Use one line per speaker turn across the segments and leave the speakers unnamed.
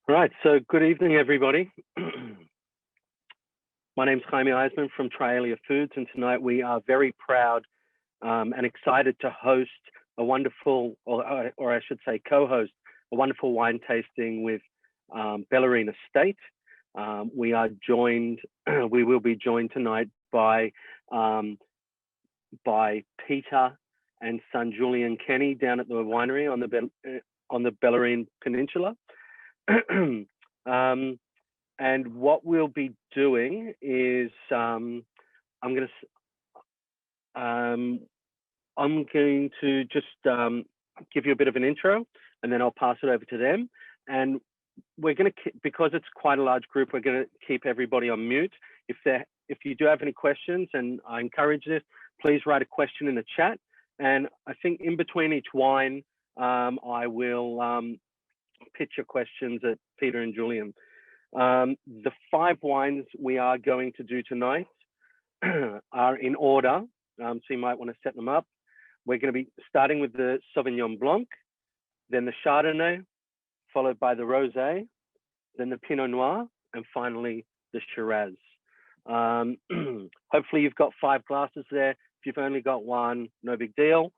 Right, so good evening, everybody. My name's Jaime Eisman from Trialia Foods, and tonight we are very proud and excited to host a wonderful, or I should say co-host, a wonderful wine tasting with Bellarine Estate. We will be joined tonight by Peter and son Julian Kenny down at the winery on the Bellarine Peninsula. And what we'll be doing is I'm going to just give you a bit of an intro, and then I'll pass it over to them. And we're going to, because it's quite a large group, we're going to keep everybody on mute. If you do have any questions, and I encourage this, please write a question in the chat. And I think in between each wine, I will pitch your questions at Peter and Julian. The 5 wines we are going to do tonight are in order, so you might want to set them up. We're going to be starting with the Sauvignon Blanc, then the Chardonnay, followed by the Rosé, then the Pinot Noir, and finally the Shiraz. Hopefully you've got 5 glasses there. If you've only got one, no big deal.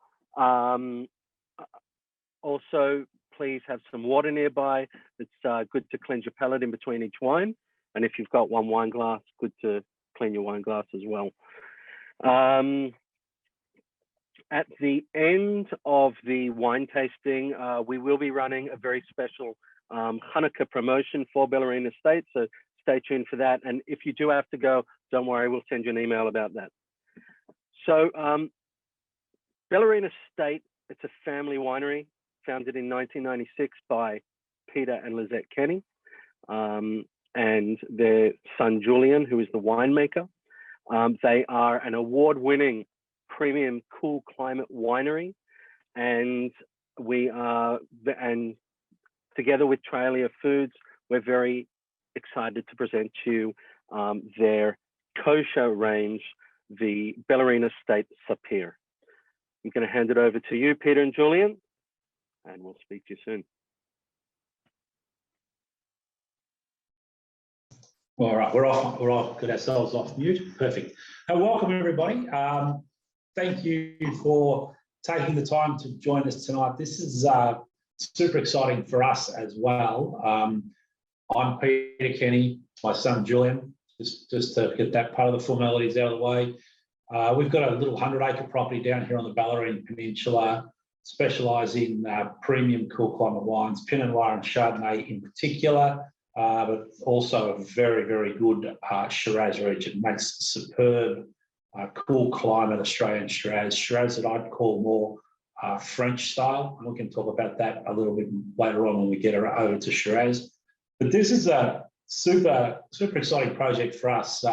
Also, please have some water nearby. It's good to cleanse your palate in between each wine. And if you've got one wine glass, good to clean your wine glass as well. At the end of the wine tasting, we will be running a very special Hanukkah promotion for Bellarine Estate. So stay tuned for that. And if you do have to go, don't worry, we'll send you an email about that. So Bellarine Estate, it's a family winery founded in 1996 by Peter and Lizette Kenny and their son Julian, who is the winemaker. They are an award-winning premium cool climate winery, and together with Trialia Foods, we're very excited to present to you their kosher range, the Bellarine Estate Sappir. I'm going to hand it over to you, Peter and Julian, and we'll speak to you soon.
All right, we're off, got ourselves off mute. Perfect. Welcome, everybody. Thank you for taking the time to join us tonight. This is super exciting for us as well. I'm Peter Kenny, my son Julian, just to get that part of the formalities out of the way. We've got a little 100-acre property down here on the Bellarine Peninsula, specialise in premium cool climate wines, Pinot Noir and Chardonnay in particular, but also a very, very good Shiraz region. Makes superb cool climate Australian Shiraz that I'd call more French style. And we can talk about that a little bit later on when we get over to Shiraz. But this is a super exciting project for us.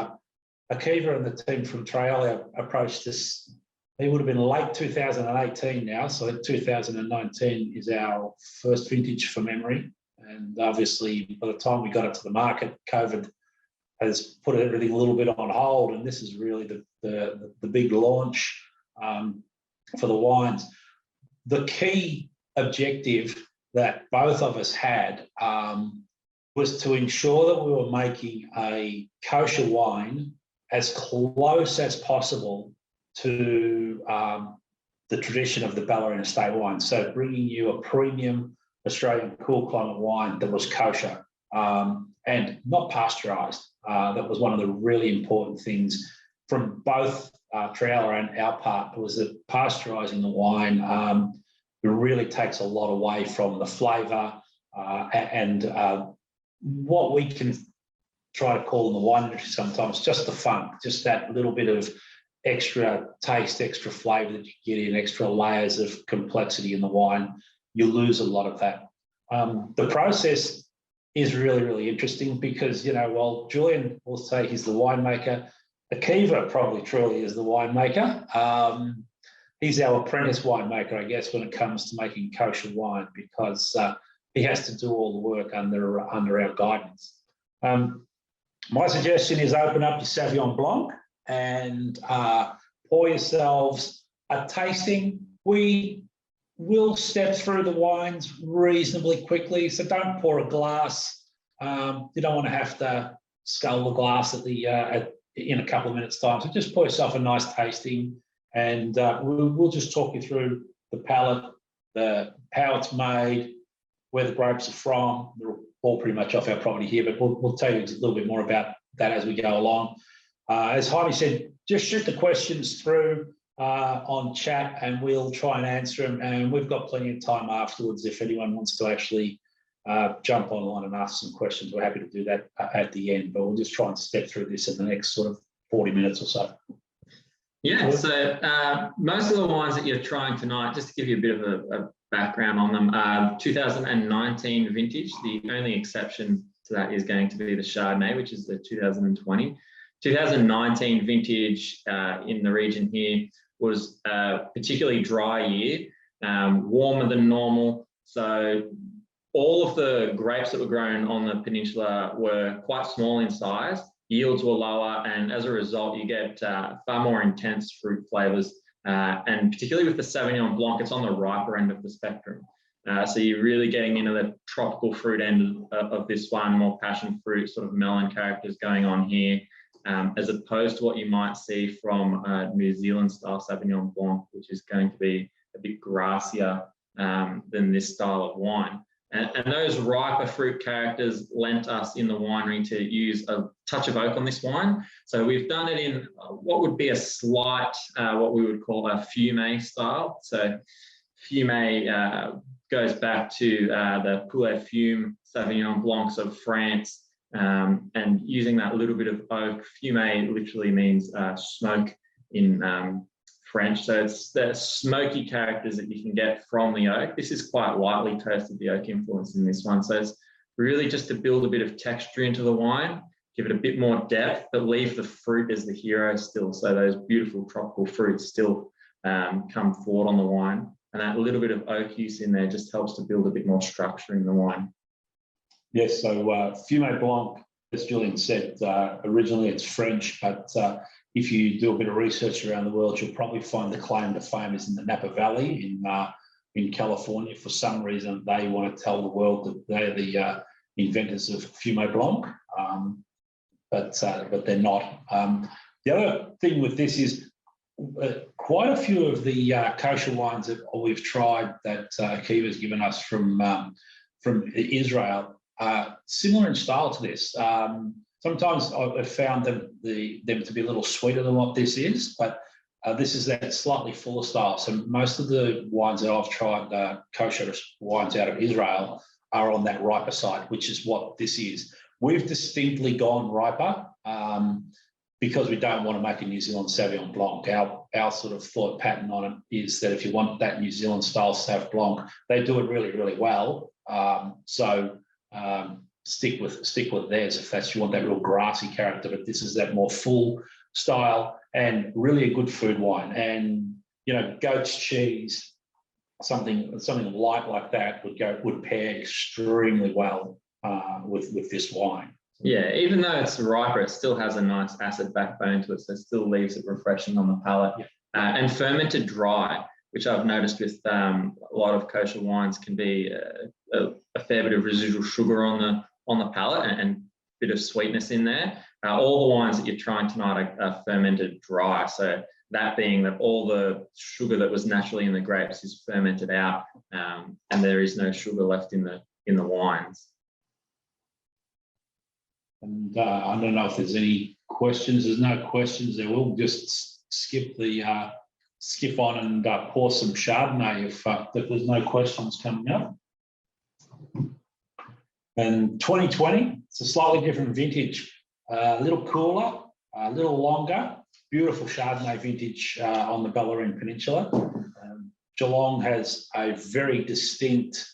Akiva and the team from Trialia approached this. It would have been late 2018 now, so 2019 is our first vintage from memory. And obviously, by the time we got it to the market, COVID has put everything a little bit on hold, and this is really the big launch for the wines. The key objective that both of us had was to ensure that we were making a kosher wine as close as possible to the tradition of the Bellarine Estate wine. So bringing you a premium Australian cool climate wine that was kosher and not pasteurised. That was one of the really important things from both Trialia and our part, was that pasteurising the wine it really takes a lot away from the flavour and what we can try to call in the wine industry sometimes just the funk, just that little bit of extra taste, extra flavour that you get in, extra layers of complexity in the wine. You lose a lot of that. The process is really, really interesting because, while Julian will say he's the winemaker, Akiva probably truly is the winemaker. He's our apprentice winemaker, I guess, when it comes to making kosher wine, because he has to do all the work under our guidance. My suggestion is open up your Sauvignon Blanc and pour yourselves a tasting. We will step through the wines reasonably quickly, so don't pour a glass You don't want to have to scull the glass in a couple of minutes' time. So just pour yourself a nice tasting, and we'll just talk you through the palate, how it's made, where the grapes are from. They're all pretty much off our property here, but we'll tell you a little bit more about that as we go along. As Jaime said, just shoot the questions through on chat, and we'll try and answer them. And we've got plenty of time afterwards if anyone wants to actually jump online and ask some questions. We're happy to do that at the end, but we'll just try and step through this in the next sort of 40 minutes or so.
Yeah, so most of the wines that you're trying tonight, just to give you a bit of a background on them, 2019 vintage. The only exception to that is going to be the Chardonnay, which is the 2020. 2019 vintage in the region here was a particularly dry year, warmer than normal. So all of the grapes that were grown on the peninsula were quite small in size. Yields were lower, and as a result, you get far more intense fruit flavors. And particularly with the Sauvignon Blanc, it's on the riper end of the spectrum. So you're really getting into the tropical fruit end of this one, more passion fruit, sort of melon characters going on here, as opposed to what you might see from New Zealand style Sauvignon Blanc, which is going to be a bit grassier than this style of wine. And those riper fruit characters lent us in the winery to use a touch of oak on this wine. So we've done it in what would be a slight, what we would call a fumé style. So fumé goes back to the Poulet Fume Sauvignon Blancs of France, and using that little bit of oak. Fumé literally means smoke in French. So it's the smoky characters that you can get from the oak. This is quite lightly toasted, the oak influence in this one. So it's really just to build a bit of texture into the wine, give it a bit more depth, but leave the fruit as the hero still. So those beautiful tropical fruits still come forward on the wine. And that little bit of oak use in there just helps to build a bit more structure in the wine.
Yes, so Fumé Blanc, as Julian said, originally it's French, but if you do a bit of research around the world, you'll probably find the claim to fame is in the Napa Valley in California. For some reason, they want to tell the world that they're the inventors of Fumé Blanc, but they're not. The other thing with this is quite a few of the kosher wines that we've tried that Kiva's given us from Israel are similar in style to this. Sometimes I've found them to be a little sweeter than what this is, but this is that slightly fuller style. So most of the wines that I've tried, kosher wines out of Israel, are on that riper side, which is what this is. We've distinctly gone riper because we don't want to make a New Zealand Sauvignon Blanc. Our sort of thought pattern on it is that if you want that New Zealand style Sauv Blanc, they do it really, really well. Stick with theirs if you want that real grassy character, but this is that more full style and really a good food wine. And goat's cheese, something light like that would pair extremely well with this wine.
Yeah, even though it's riper, it still has a nice acid backbone to it, so it still leaves it refreshing on the palate. Yeah. And fermented dry, which I've noticed with a lot of kosher wines, can be a fair bit of residual sugar on the palate and a bit of sweetness in there. All the wines that you're trying tonight are fermented dry. So that being that all the sugar that was naturally in the grapes is fermented out, and there is no sugar left in the wines.
And I don't know if there's any questions. There's no questions. There will just skip on and pour some Chardonnay if there's no questions coming up. And 2020, it's a slightly different vintage, a little cooler, a little longer, beautiful Chardonnay vintage on the Bellarine Peninsula. Geelong has a very distinct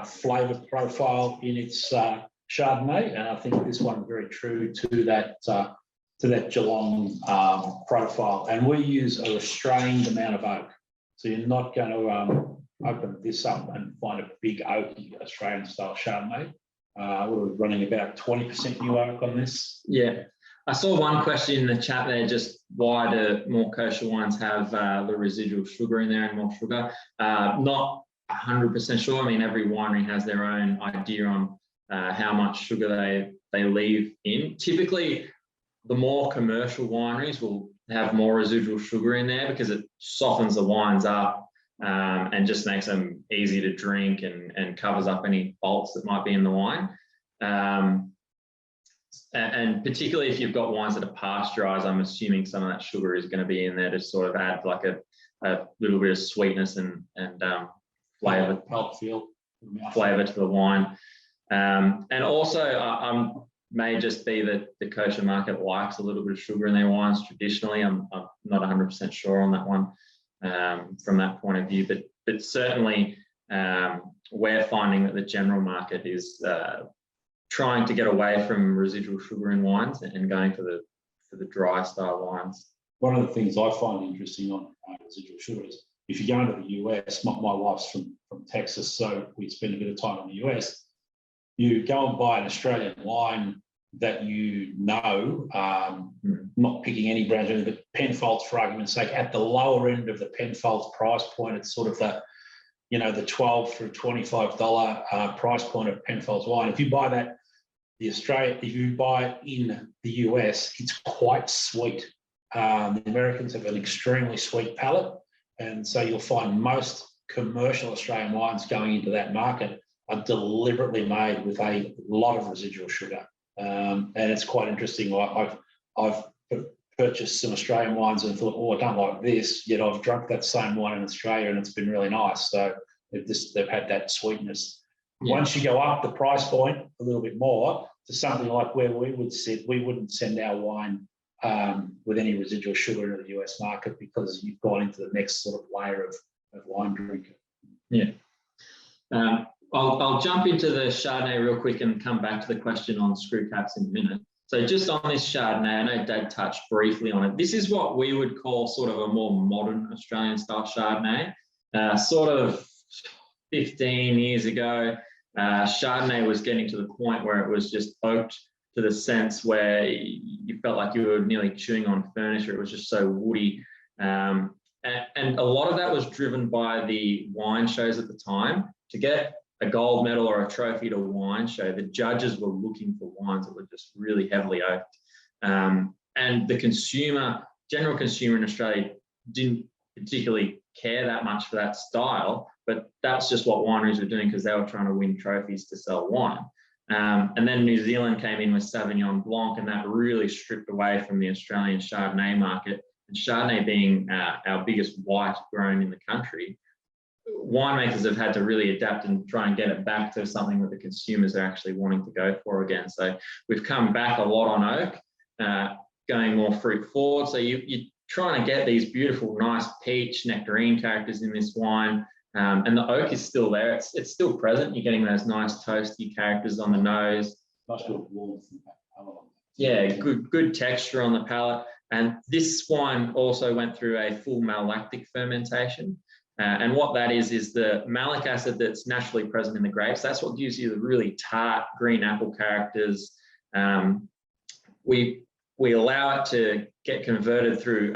flavour profile in its Chardonnay, and I think this one's very true to that Geelong profile. And we use a restrained amount of oak, so you're not going to open this up and find a big oaky Australian style Chardonnay. We're running about 20% new oak on this.
Yeah, I saw one question in the chat there, just why do more kosher wines have the residual sugar in there and more sugar? Not 100% sure. I mean, every winery has their own idea on how much sugar they leave in. Typically, the more commercial wineries will have more residual sugar in there because it softens the wines up and just makes them easy to drink and covers up any faults that might be in the wine. And particularly if you've got wines that are pasteurized, I'm assuming some of that sugar is going to be in there to sort of add like a little bit of sweetness and flavor to the wine. And also, may just be that the kosher market likes a little bit of sugar in their wines traditionally. I'm not 100% sure on that one from that point of view, but certainly we're finding that the general market is trying to get away from residual sugar in wines and going for the dry style wines.
One of the things I find interesting on residual sugar is if you go into the US, my wife's from Texas, so we spend a bit of time in the US. You go and buy an Australian wine that you know, not picking any brands, but Penfolds, for argument's sake, at the lower end of the Penfolds price point, it's sort of the $12 through $25 price point of Penfolds wine. If you buy that, if you buy it in the US, it's quite sweet. The Americans have an extremely sweet palate, and so you'll find most commercial Australian wines going into that market are deliberately made with a lot of residual sugar, and it's quite interesting. I've purchased some Australian wines and thought, oh, I don't like this, yet I've drunk that same wine in Australia and it's been really nice. So they've had that sweetness. Yeah. Once you go up the price point a little bit more to something like where we wouldn't send our wine with any residual sugar into the US market because you've gone into the next sort of layer of wine drinker.
Yeah. I'll jump into the Chardonnay real quick and come back to the question on screw caps in a minute. So just on this Chardonnay, I know Dave touched briefly on it. This is what we would call sort of a more modern Australian style Chardonnay. Sort of 15 years ago, Chardonnay was getting to the point where it was just oaked to the sense where you felt like you were nearly chewing on furniture. It was just so woody. And a lot of that was driven by the wine shows at the time. To get a gold medal or a trophy at a wine show, the judges were looking for wines that were just really heavily oaked. And the general consumer in Australia didn't particularly care that much for that style, but that's just what wineries were doing because they were trying to win trophies to sell wine. And then New Zealand came in with Sauvignon Blanc, and that really stripped away from the Australian Chardonnay market. And Chardonnay being our biggest white grown in the country, winemakers have had to really adapt and try and get it back to something that the consumers are actually wanting to go for again. So we've come back a lot on oak, going more fruit forward. So you're trying to get these beautiful, nice peach, nectarine characters in this wine. And the oak is still there. It's still present. You're getting those nice toasty characters on the nose.
Nice little warmth in the palate.
Yeah, good texture on the palate. And this wine also went through a full malolactic fermentation. And what that is the malic acid that's naturally present in the grapes. That's what gives you the really tart green apple characters. We allow it to get converted through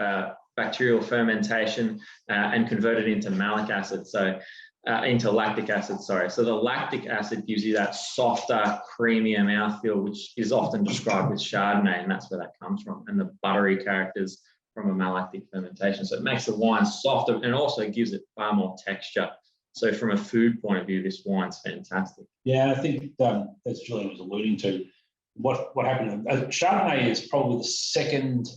bacterial fermentation and converted into malic acid, into lactic acid, sorry. So the lactic acid gives you that softer, creamier mouthfeel, which is often described with Chardonnay, and that's where that comes from, and the buttery characters from a malolactic fermentation. So it makes the wine softer and also gives it far more texture. So from a food point of view, this wine's fantastic.
Yeah, I think as Julian was alluding to, what happened, Chardonnay is probably the second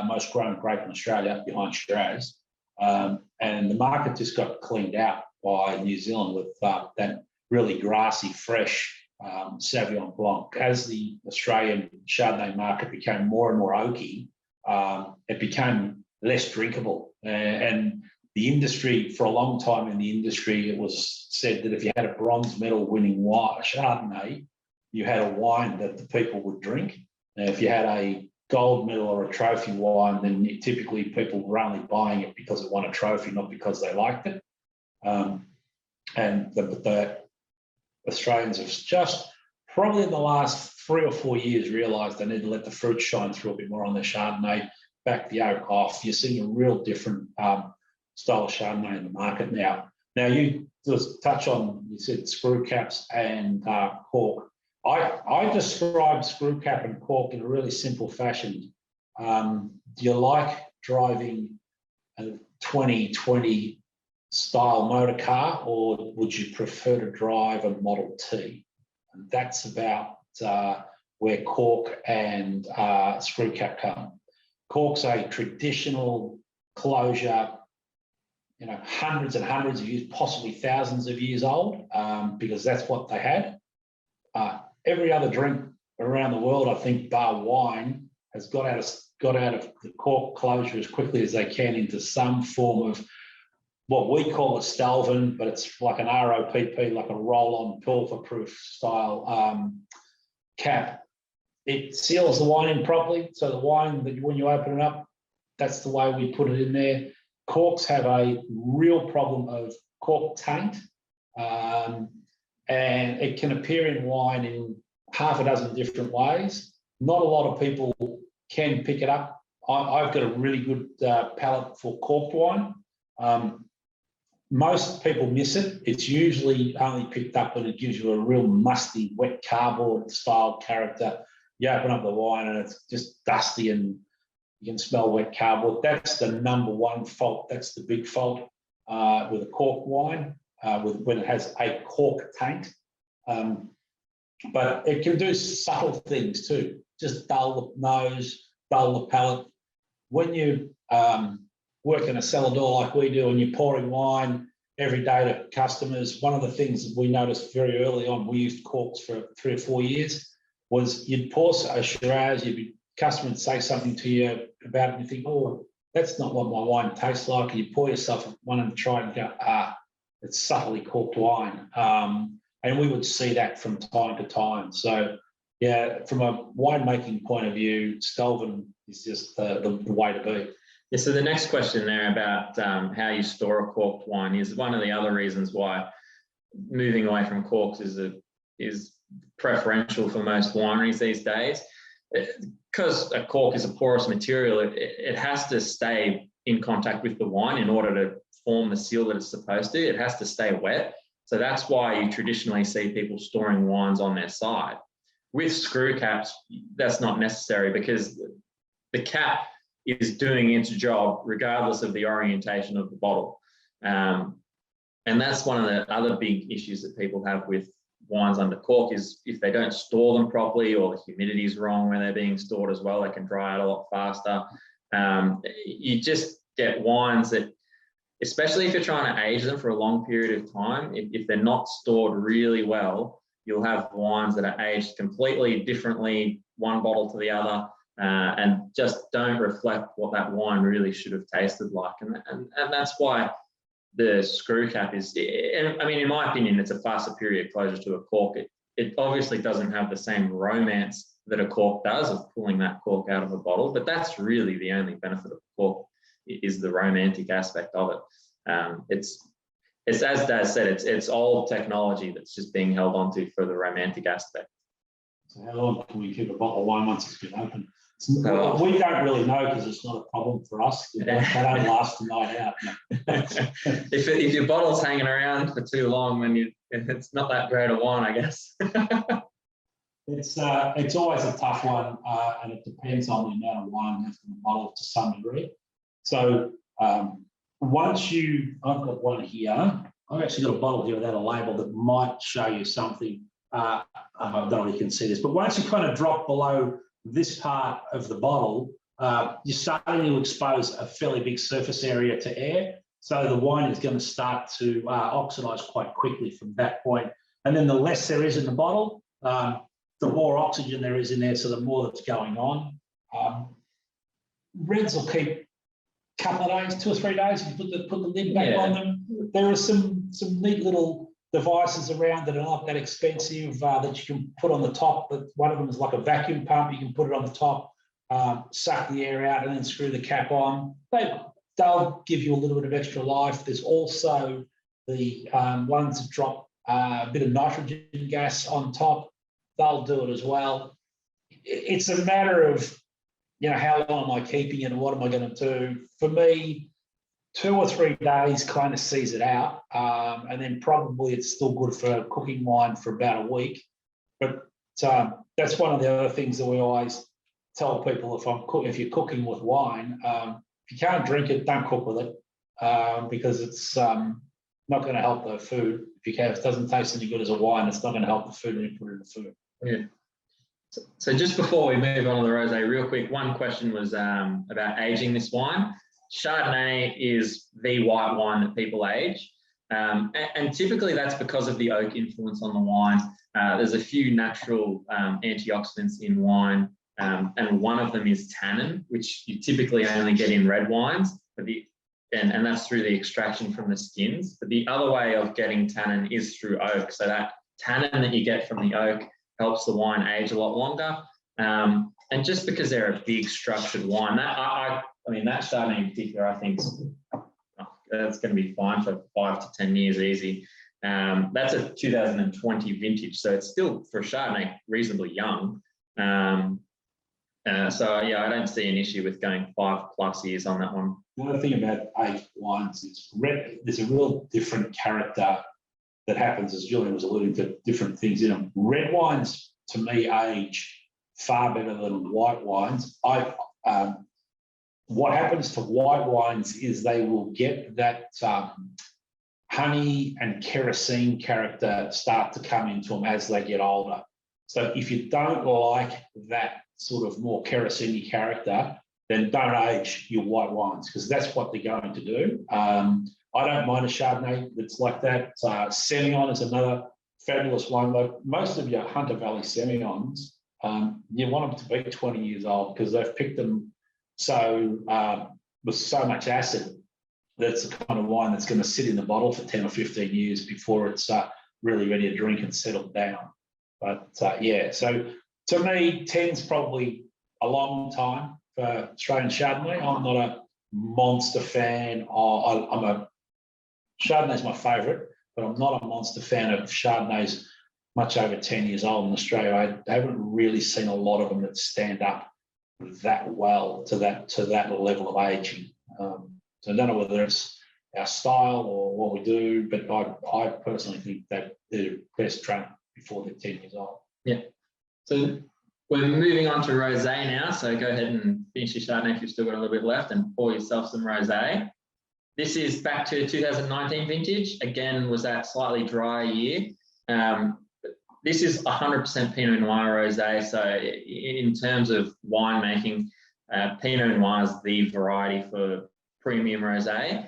most grown grape in Australia behind Shiraz. And the market just got cleaned out by New Zealand with that really grassy, fresh Sauvignon Blanc. As the Australian Chardonnay market became more and more oaky, it became less drinkable. And the industry, for a long time in the industry, it was said that if you had a bronze medal winning Chardonnay, you had a wine that the people would drink. And if you had a gold medal or a trophy wine, then typically people were only buying it because it won a trophy, not because they liked it. And the Australians have just probably in the last 3 or 4 years realised they need to let the fruit shine through a bit more on their Chardonnay, back the oak off. You're seeing a real different style of Chardonnay in the market now. Now, you just touch on, you said screw caps and cork. describe screw cap and cork in a really simple fashion. Do you like driving a 2020 style motor car, or would you prefer to drive a Model T? And that's about where cork and screw cap come. Cork's a traditional closure, you know, hundreds and hundreds of years, possibly thousands of years old, because that's what they had. Every other drink around the world, I think, bar wine, has got out of the cork closure as quickly as they can into some form of what we call a Stelvin, but it's like an ROPP, like a roll-on pilfer-proof style cap. It seals the wine in properly, so the wine, that when you open it up, that's the way we put it in there. Corks have a real problem of cork taint, and it can appear in wine in half a dozen different ways. Not a lot of people can pick it up. I've got a really good palate for corked wine. Most people miss it. It's usually only picked up when it gives you a real musty, wet cardboard style character. You open up the wine and it's just dusty and you can smell wet cardboard. That's the number one fault. That's the big fault with a cork wine, when it has a cork taint. But it can do subtle things too. Just dull the nose, dull the palate. When you work in a cellar door like we do and you're pouring wine every day to customers, one of the things that we noticed very early on, we used corks for 3 or 4 years, was you'd pour a Shiraz, customer would say something to you about it and you think, oh, that's not what my wine tastes like. And you pour yourself one and try it and go, it's subtly corked wine. And we would see that from time to time. So yeah, from a winemaking point of view, Stelvin is just the way to be.
Yeah, so the next question there about how you store a corked wine is one of the other reasons why moving away from corks is preferential for most wineries these days. Because a cork is a porous material, it has to stay in contact with the wine in order to form the seal that it's supposed to. It has to stay wet. So that's why you traditionally see people storing wines on their side. With screw caps, that's not necessary because the cap is doing its job regardless of the orientation of the bottle. And that's one of the other big issues that people have with wines under cork is if they don't store them properly or the humidity is wrong when they're being stored as well, they can dry out a lot faster. You just get wines that, especially if you're trying to age them for a long period of time, if they're not stored really well, you'll have wines that are aged completely differently, one bottle to the other, and just don't reflect what that wine really should have tasted like. And that's why the screw cap is, I mean, in my opinion, it's a far superior closure to a cork. It obviously doesn't have the same romance that a cork does of pulling that cork out of a bottle, but that's really the only benefit of a cork is the romantic aspect of it. It's as Daz said, it's old technology that's just being held onto for the romantic aspect.
So how long can we keep a bottle of wine once it's been open? We don't really know because it's not a problem for us. They don't last the night out.
if your bottle's hanging around for too long, then it's not that great a wine, I guess.
It's always a tough one, and it depends on the amount of wine left in the bottle to some degree. So once I've got one here. I've actually got a bottle here without a label that might show you something. I don't know if you can see this, but once you kind of drop below this part of the bottle, you're starting to expose a fairly big surface area to air. So the wine is going to start to oxidize quite quickly from that point. And then the less there is in the bottle, the more oxygen there is in there, so the more that's going on. Reds will keep a couple of days, 2 or 3 days, if you put the lid back on them. There are some neat little devices around that are not that expensive that you can put on the top. But one of them is like a vacuum pump. You can put it on the top, suck the air out, and then screw the cap on. They'll give you a little bit of extra life. There's also the ones that drop a bit of nitrogen gas on top. They'll do it as well. It's a matter of, how long am I keeping it and what am I going to do? For me, 2 or 3 days kind of sees it out, and then probably it's still good for cooking wine for about a week. But that's one of the other things that we always tell people if you're cooking with wine, if you can't drink it, don't cook with it, because it's not going to help the food. If it doesn't taste any good as a wine, it's not going to help the food when you put it in the food.
Yeah. So just before we move on to the rosé, real quick, one question was about aging this wine. Chardonnay is the white wine that people age, and typically that's because of the oak influence on the wine. There's a few natural antioxidants in wine, and one of them is tannin, which you typically only get in red wines, and that's through the extraction from the skins. But the other way of getting tannin is through oak. So that tannin that you get from the oak helps the wine age a lot longer. And just because they're a big structured wine, I mean, that Chardonnay in particular, I think that's going to be fine for 5 to 10 years easy. That's a 2020 vintage, so it's still, for Chardonnay, reasonably young. So yeah, I don't see an issue with going 5+ years on that one.
Another thing about aged wines is there's a real different character that happens, as Julian was alluding to, different things in them. Red wines, to me, age far better than white wines. What happens to white wines is they will get that honey and kerosene character start to come into them as they get older. So if you don't like that sort of more kerosene character, then don't age your white wines, because that's what they're going to do. I don't mind a Chardonnay that's like that. Semillon is another fabulous wine. Like most of your Hunter Valley Semillons, you want them to be 20 years old because they've picked them with so much acid that's the kind of wine that's going to sit in the bottle for 10 or 15 years before it's really ready to drink and settle down. But yeah, so to me, 10's probably a long time for Australian Chardonnay. I'm not a monster fan. Chardonnay's my favourite, but I'm not a monster fan of Chardonnays much over 10 years old in Australia. I haven't really seen a lot of them that stand up that well to that level of aging. So I don't know whether it's our style or what we do, but I personally think that they're best drunk before they're 10 years old.
Yeah. So we're moving on to rosé now. So go ahead and finish your Chardonnay if you've still got a little bit left, and pour yourself some rosé. This is back to 2019 vintage. Again, was that slightly drier year. This is 100% Pinot Noir rosé. So in terms of winemaking, Pinot Noir is the variety for premium rosé.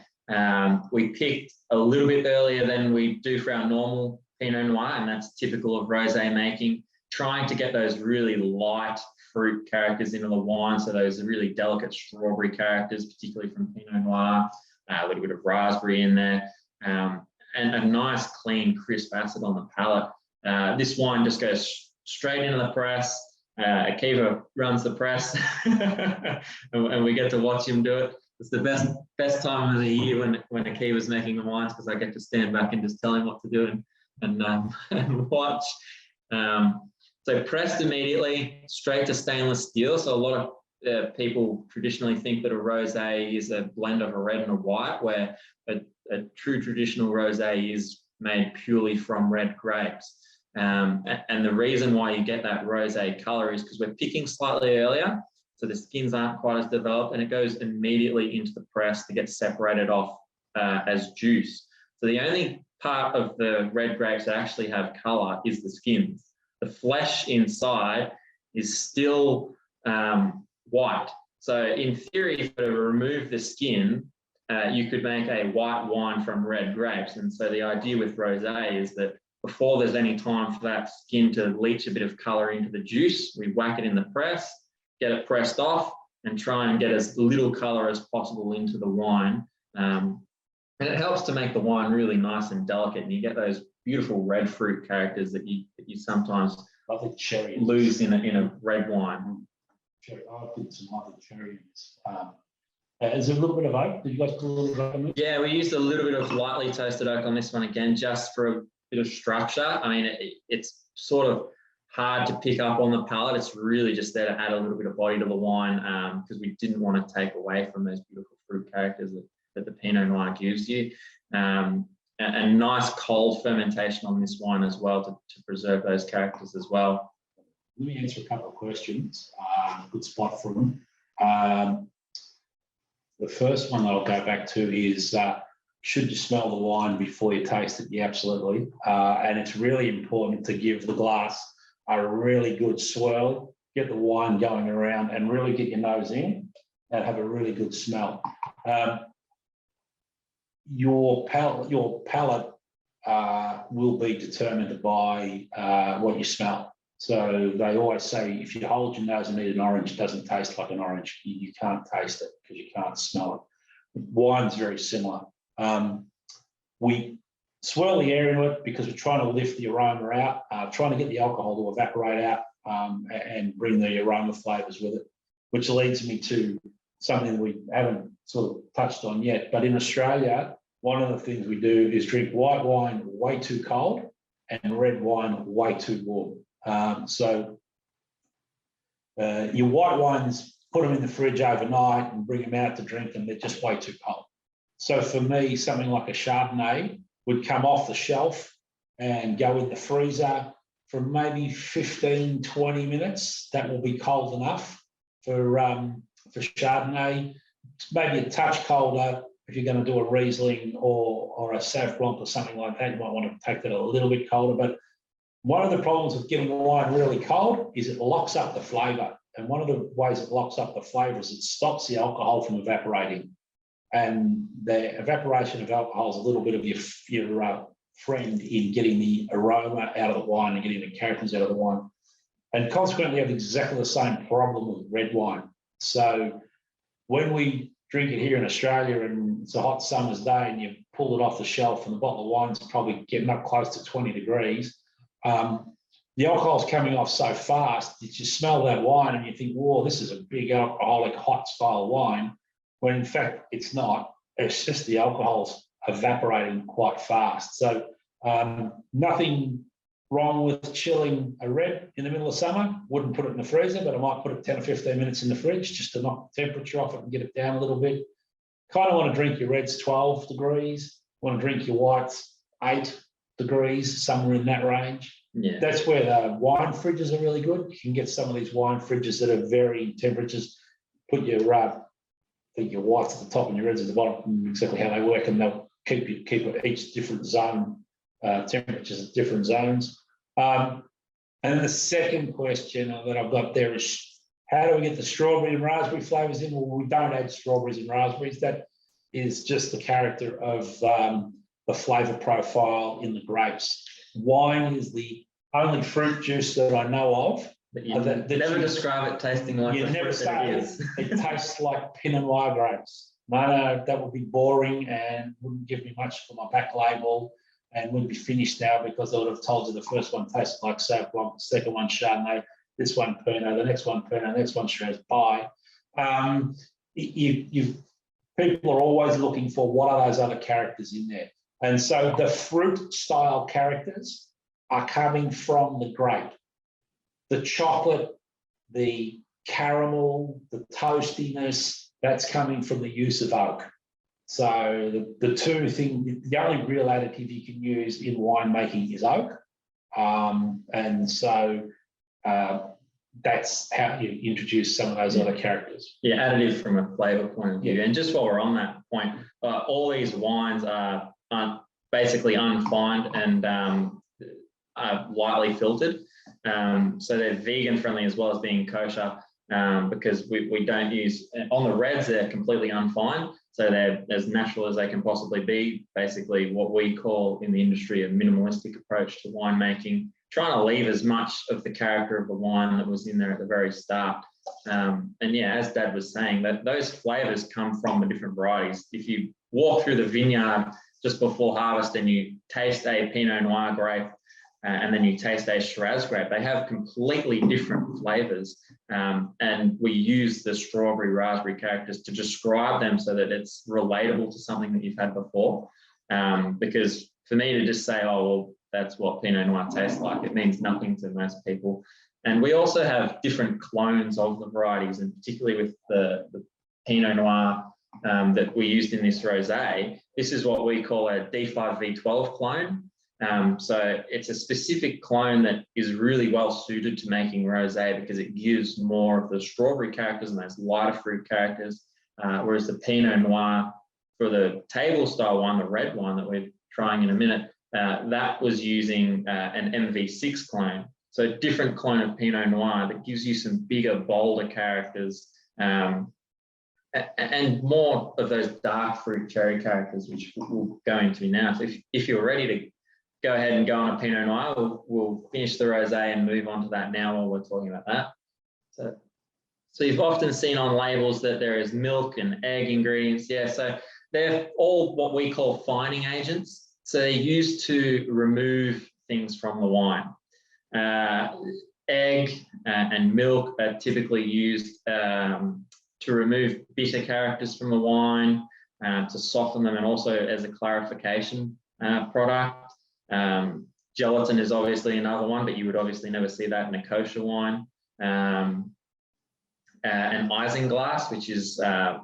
We picked a little bit earlier than we do for our normal Pinot Noir, and that's typical of rosé making, trying to get those really light fruit characters into the wine. So those really delicate strawberry characters, particularly from Pinot Noir, a little bit of raspberry in there, and a nice, clean, crisp acid on the palate. This wine just goes straight into the press. Akiva runs the press, and we get to watch him do it. It's the best time of the year when Akiva's making the wines, because I get to stand back and just tell him what to do and watch. So pressed immediately, straight to stainless steel. So a lot of people traditionally think that a rosé is a blend of a red and a white, where a true traditional rosé is made purely from red grapes. And the reason why you get that rosé color is because we're picking slightly earlier, so the skins aren't quite as developed, and it goes immediately into the press to get separated off as juice. So the only part of the red grapes that actually have color is the skins. The flesh inside is still white. So in theory, if you remove the skin, you could make a white wine from red grapes. And so the idea with rosé is that before there's any time for that skin to leach a bit of color into the juice, we whack it in the press, get it pressed off, and try and get as little color as possible into the wine. And it helps to make the wine really nice and delicate, and you get those beautiful red fruit characters that you sometimes lose in a red wine.
Cherry. I put some lovely cherry in this. Is there a little bit of oak? Did you guys put a little bit of oak in this?
Yeah, we used a little bit of lightly toasted oak on this one again, just for a bit of structure. I mean, it's sort of hard to pick up on the palate. It's really just there to add a little bit of body to the wine, because we didn't want to take away from those beautiful fruit characters that the Pinot Noir gives you. And nice cold fermentation on this wine as well to preserve those characters as well.
let me answer a couple of questions. Good spot for them. The first one that I'll go back to is, should you smell the wine before you taste it? Yeah, absolutely. And it's really important to give the glass a really good swirl, get the wine going around and really get your nose in and have a really good smell. Your palate will be determined by what you smell. So they always say if you hold your nose and eat an orange, it doesn't taste like an orange. You can't taste it because you can't smell it. Wine's very similar. We swirl the air into it because we're trying to lift the aroma out, trying to get the alcohol to evaporate out and bring the aroma flavours with it, which leads me to something we haven't sort of touched on yet. But in Australia, one of the things we do is drink white wine way too cold and red wine way too warm. Your white wines, put them in the fridge overnight and bring them out to drink, and they're just way too cold. So for me, something like a Chardonnay would come off the shelf and go in the freezer for maybe 15, 20 minutes. That will be cold enough for Chardonnay. Maybe a touch colder if you're going to do a Riesling or a Sauv Blanc or something like that. You might want to take that a little bit colder. But one of the problems with getting wine really cold is it locks up the flavour. And one of the ways it locks up the flavour is it stops the alcohol from evaporating. And the evaporation of alcohol is a little bit of your friend in getting the aroma out of the wine and getting the characters out of the wine. And consequently, you have exactly the same problem with red wine. So when we drink it here in Australia and it's a hot summer's day and you pull it off the shelf and the bottle of wine's probably getting up close to 20 degrees, the alcohol's coming off so fast that you smell that wine and you think, whoa, this is a big alcoholic hot style wine, when in fact it's not. It's just the alcohol's evaporating quite fast. So nothing wrong with chilling a red in the middle of summer. Wouldn't put it in the freezer, but I might put it 10 or 15 minutes in the fridge just to knock the temperature off it and get it down a little bit. Kind of want to drink your reds 12 degrees, want to drink your whites 8 degrees, somewhere in that range.
Yeah.
That's where the wine fridges are really good. You can get some of these wine fridges that are varying temperatures. Put your whites at the top and your reds at the bottom, exactly how they work, and they'll keep each different zone temperatures at different zones. And then the second question that I've got there is, how do we get the strawberry and raspberry flavours in? Well, we don't add strawberries and raspberries. That is just the character of the flavour profile in the grapes. Wine is the only fruit juice that I know of.
But you never describe it tasting like
you never say it is. It tastes like Pinot Noir grapes. No, that would be boring and wouldn't give me much for my back label and wouldn't be finished now, because I would have told you the first one tasted like Sauv Blanc, the second one Chardonnay, this one Pinot, the next one Pinot, the next one Shiraz. Bye. People are always looking for what are those other characters in there. And so the fruit style characters are coming from the grape. The chocolate, the caramel, the toastiness, that's coming from the use of oak. So the two things, the only real additive you can use in winemaking is oak. And so that's how you introduce some of those other characters.
Yeah, additive from a flavour point of view. And just while we're on that point, all these wines are basically unfined and are lightly filtered. So they're vegan friendly as well as being kosher, because we don't use, on the reds, they're completely unfined. So they're as natural as they can possibly be. Basically what we call in the industry a minimalistic approach to winemaking, trying to leave as much of the character of the wine that was in there at the very start. And yeah, as Dad was saying, that those flavors come from the different varieties. If you walk through the vineyard just before harvest and you taste a Pinot Noir grape, and then you taste a Shiraz grape, they have completely different flavors. And we use the strawberry, raspberry characters to describe them so that it's relatable to something that you've had before. Because for me to just say, oh, well, that's what Pinot Noir tastes like, it means nothing to most people. And we also have different clones of the varieties, and particularly with the Pinot Noir that we used in this rosé, this is what we call a D5V12 clone. So it's a specific clone that is really well suited to making rosé because it gives more of the strawberry characters and those lighter fruit characters, whereas the Pinot Noir for the table style wine, the red wine that we're trying in a minute, that was using an MV6 clone. So a different clone of Pinot Noir that gives you some bigger, bolder characters, and more of those dark fruit cherry characters, which we'll go into now. So if you're ready to go ahead and go on a Pinot Noir, we'll finish the rosé and move on to that now while we're talking about that. So you've often seen on labels that there is milk and egg ingredients. Yeah, so they're all what we call fining agents. So they're used to remove things from the wine. Egg and milk are typically used to remove bitter characters from the wine, to soften them, and also as a clarification product. Gelatin is obviously another one, but you would obviously never see that in a kosher wine. And isinglass, which is a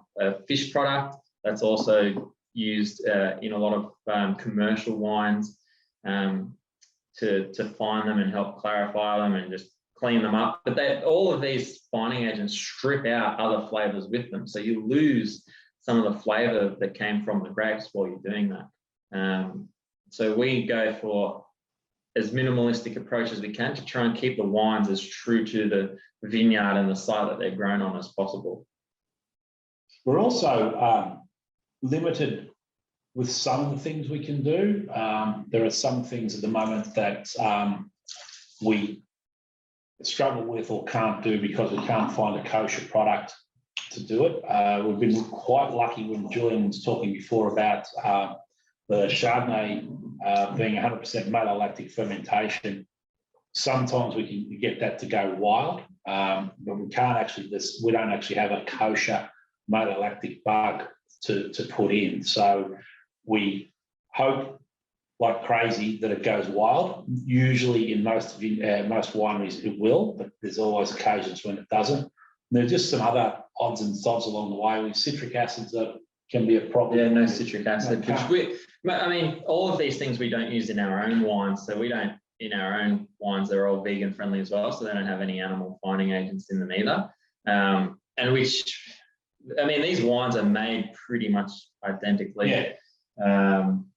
fish product, that's also used in a lot of commercial wines to fine them and help clarify them and just clean them up. But all of these fining agents strip out other flavors with them. So you lose some of the flavor that came from the grapes while you're doing that. So we go for as minimalistic approach as we can to try and keep the wines as true to the vineyard and the site that they're grown on as possible.
We're also limited with some of the things we can do. There are some things at the moment that we struggle with or can't do because we can't find a kosher product to do it. We've been quite lucky when Julian was talking before about the Chardonnay being 100% malolactic fermentation. Sometimes we can get that to go wild, but we can't actually. We don't actually have a kosher malolactic bug to put in. So we hope like crazy that it goes wild. Usually in most wineries it will, but there's always occasions when it doesn't. And there are just some other odds and sods along the way with citric acids that can be a problem.
Yeah, no citric acid. I mean, all of these things we don't use in our own wines. So we don't, in our own wines, they're all vegan friendly as well. So they don't have any animal fining agents in them either. And which, I mean, these wines are made pretty much identically.
Yeah.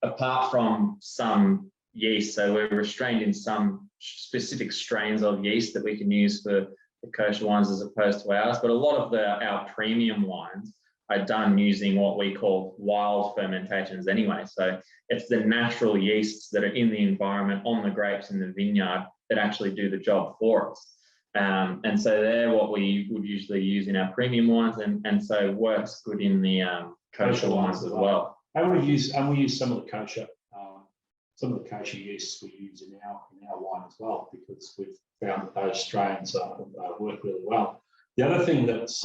Apart from some yeast. So we're restrained in some specific strains of yeast that we can use for the kosher wines as opposed to ours. But a lot of our premium wines are done using what we call wild fermentations anyway. So it's the natural yeasts that are in the environment, on the grapes in the vineyard, that actually do the job for us. And so they're what we would usually use in our premium wines, and so works good in the kosher wines as well.
And we use some of the kosher yeasts we use in our wine as well, because we've found that those strains work really well. The other thing that's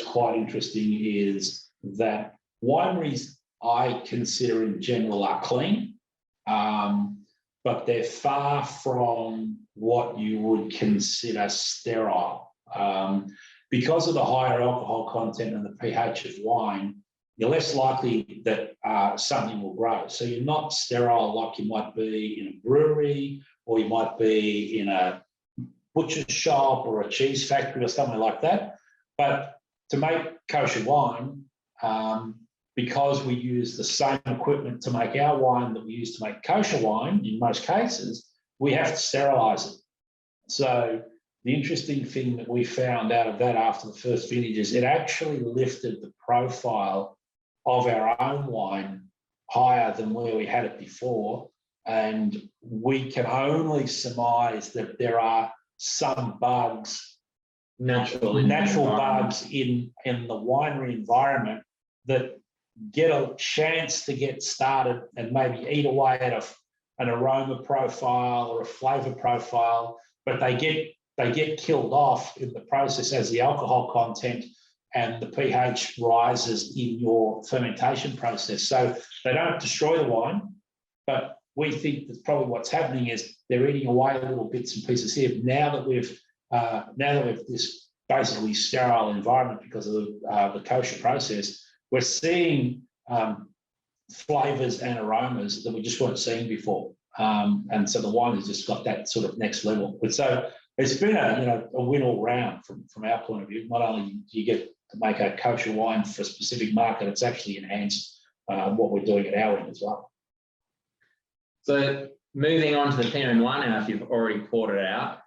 quite interesting is that wineries, I consider in general, are clean, but they're far from what you would consider sterile. Because of the higher alcohol content and the pH of wine, you're less likely that something will grow. So you're not sterile like you might be in a brewery, or you might be in a butcher's shop or a cheese factory or something like that. But to make kosher wine, because we use the same equipment to make our wine that we use to make kosher wine, in most cases, we have to sterilize it. So the interesting thing that we found out of that after the first vintage is it actually lifted the profile of our own wine higher than where we had it before. And we can only surmise that there are some bugs, natural bugs in the winery environment that get a chance to get started and maybe eat away at an aroma profile or a flavor profile, but they get killed off in the process as the alcohol content and the pH rises in your fermentation process. So they don't destroy the wine, but we think that probably what's happening is they're eating away little bits and pieces here. Now that we've this basically sterile environment because of the kosher process, we're seeing flavours and aromas that we just weren't seeing before. And so the wine has just got that sort of next level. But so it's been a win all round from our point of view. Not only do you get to make a kosher wine for a specific market, it's actually enhanced what we're doing at our end as well.
So moving on to the Pinot Noir now, if you've already poured it out.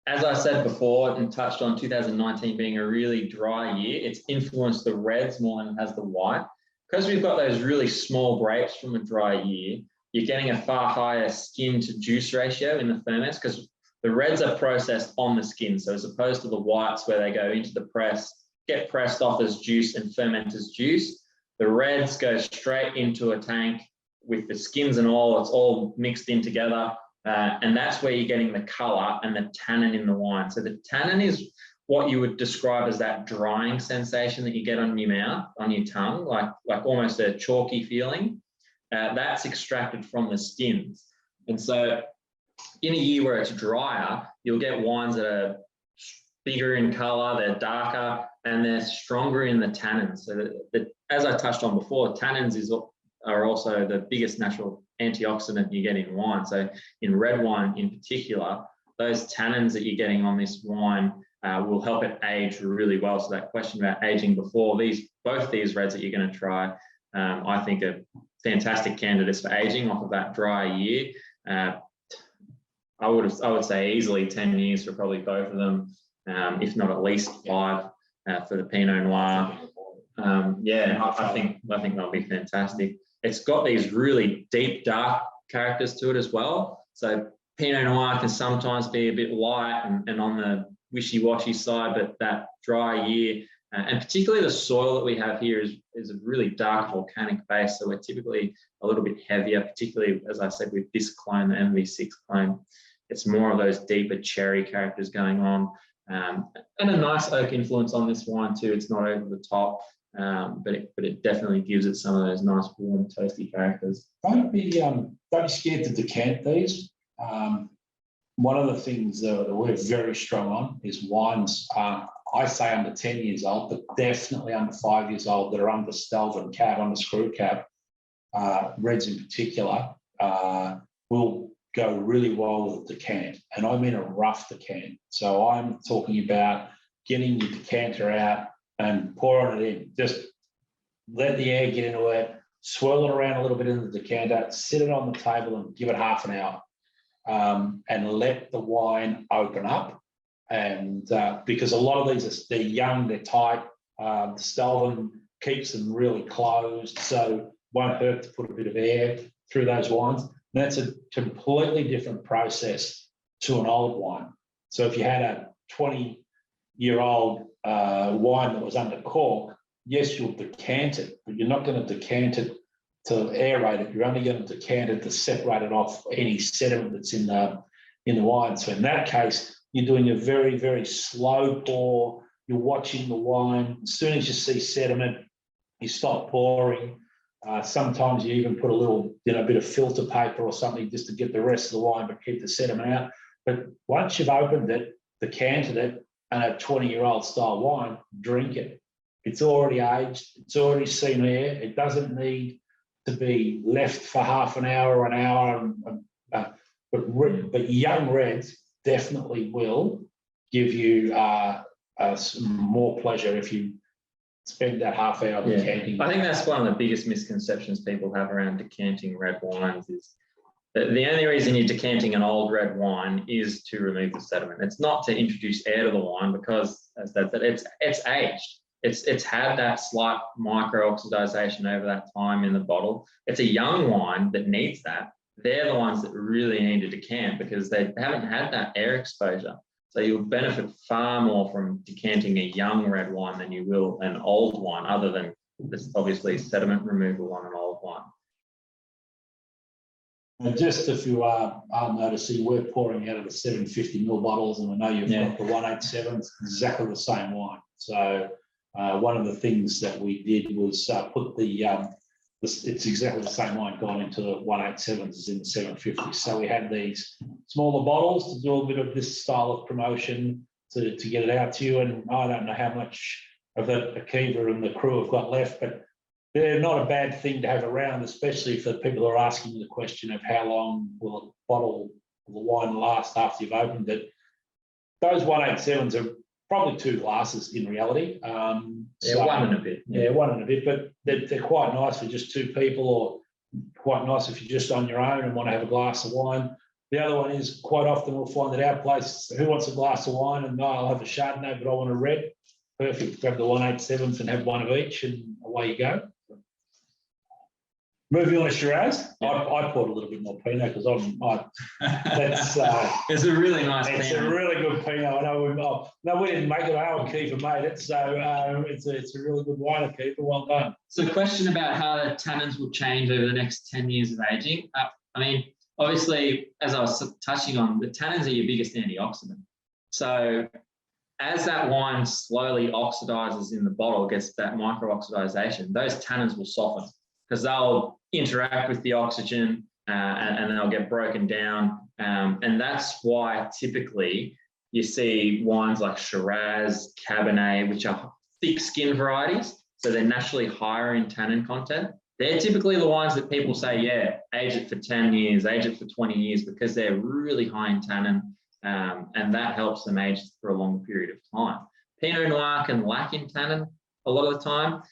As I said before and touched on 2019 being a really dry year, it's influenced the reds more than it has the white. Because we've got those really small grapes from a dry year, you're getting a far higher skin to juice ratio in the ferments because the reds are processed on the skin. So as opposed to the whites where they go into the press, get pressed off as juice and ferment as juice, the reds go straight into a tank with the skins and all. It's all mixed in together. And that's where you're getting the color and the tannin in the wine. So the tannin is what you would describe as that drying sensation that you get on your mouth, on your tongue, like almost a chalky feeling. That's extracted from the skins. And so in a year where it's drier, you'll get wines that are bigger in color, they're darker, and they're stronger in the tannins. So as I touched on before, tannins are also the biggest natural antioxidant you get in wine. So in red wine in particular, those tannins that you're getting on this wine will help it age really well. So that question about aging before, both these reds that you're going to try, I think are fantastic candidates for aging off of that dry year. I would say easily 10 years for probably both of them, if not at least 5 for the Pinot Noir. I think they'll be fantastic. It's got these really deep, dark characters to it as well. So Pinot Noir can sometimes be a bit light and on the wishy-washy side, but that dry year, and particularly the soil that we have here is a really dark volcanic base. So we're typically a little bit heavier, particularly, as I said, with this clone, the MV6 clone. It's more of those deeper cherry characters going on. And a nice oak influence on this wine too. It's not over the top, but it definitely gives it some of those nice warm, toasty characters.
Don't be scared to decant these. One of the things that we're very strong on is wines, I say under 10 years old, but definitely under 5 years old that are under Stelvin cab, under screw cab, reds in particular, will go really well with decant. And I mean a rough decant. So I'm talking about getting your decanter out and pouring it in. Just let the air get into it, swirl it around a little bit in the decanter, sit it on the table and give it half an hour. And let the wine open up. And because a lot of these, they're young, they're tight, the Stelvin keeps them really closed, so won't hurt to put a bit of air through those wines. And that's a completely different process to an old wine. So if you had a 20-year-old wine that was under cork, yes, you'll decant it, but you're not going to decant it to aerate it. You're only going to decant it to separate it off any sediment that's in the wine. So in that case, you're doing a very, very slow pour. You're watching the wine. As soon as you see sediment, you stop pouring. Sometimes you even put a little, bit of filter paper or something just to get the rest of the wine, but keep the sediment out. But once you've opened it, decanted it, and a 20-year-old style wine, drink it. It's already aged. It's already seen air. It doesn't need to be left for half an hour or an hour. But young reds definitely will give you more pleasure if you spend that half hour decanting.
I think that's one of the biggest misconceptions people have around decanting red wines is that the only reason you're decanting an old red wine is to remove the sediment. It's not to introduce air to the wine because, as I said, it's aged. It's had that slight micro-oxidization over that time in the bottle. It's a young wine that needs that. They're the ones that really need to decant because they haven't had that air exposure. So you'll benefit far more from decanting a young red wine than you will an old wine, other than this obviously sediment removal on an old wine.
And just if you are noticing, we're pouring out of the 750ml bottles, and I know you've got the 187, it's exactly the same wine. So one of the things that we did was put it's exactly the same wine gone into the 187s as in the 750s. So we had these smaller bottles to do a bit of this style of promotion to get it out to you. And I don't know how much of that Akiva and the crew have got left, but they're not a bad thing to have around, especially for people who are asking the question of how long will a bottle of the wine last after you've opened it. Those 187s are probably 2 glasses in reality.
One and a bit.
Yeah, one and a bit, but they're quite nice for just 2 people, or quite nice if you're just on your own and want to have a glass of wine. The other one is quite often we'll find at our place, who wants a glass of wine? And no, I'll have a Chardonnay, but I want a red. Perfect. Grab the 187s and have one of each, and away you go. Moving on to Shiraz, I poured a little bit more Pinot because that's
it's a really nice
it's
Pinot.
a really good Pinot. I know we didn't make it. Our Kiefer made it, so it's a really good wine, Kiefer. Well done.
So, question about how the tannins will change over the next 10 years of aging. I mean, obviously, as I was touching on, the tannins are your biggest antioxidant. So, as that wine slowly oxidizes in the bottle, gets that micro-oxidization, those tannins will soften because they'll interact with the oxygen and they'll get broken down. And that's why typically you see wines like Shiraz, Cabernet, which are thick skin varieties. So they're naturally higher in tannin content. They're typically the wines that people say, yeah, age it for 10 years, age it for 20 years, because they're really high in tannin. And that helps them age for a long period of time. Pinot Noir can lack in tannin a lot of the time.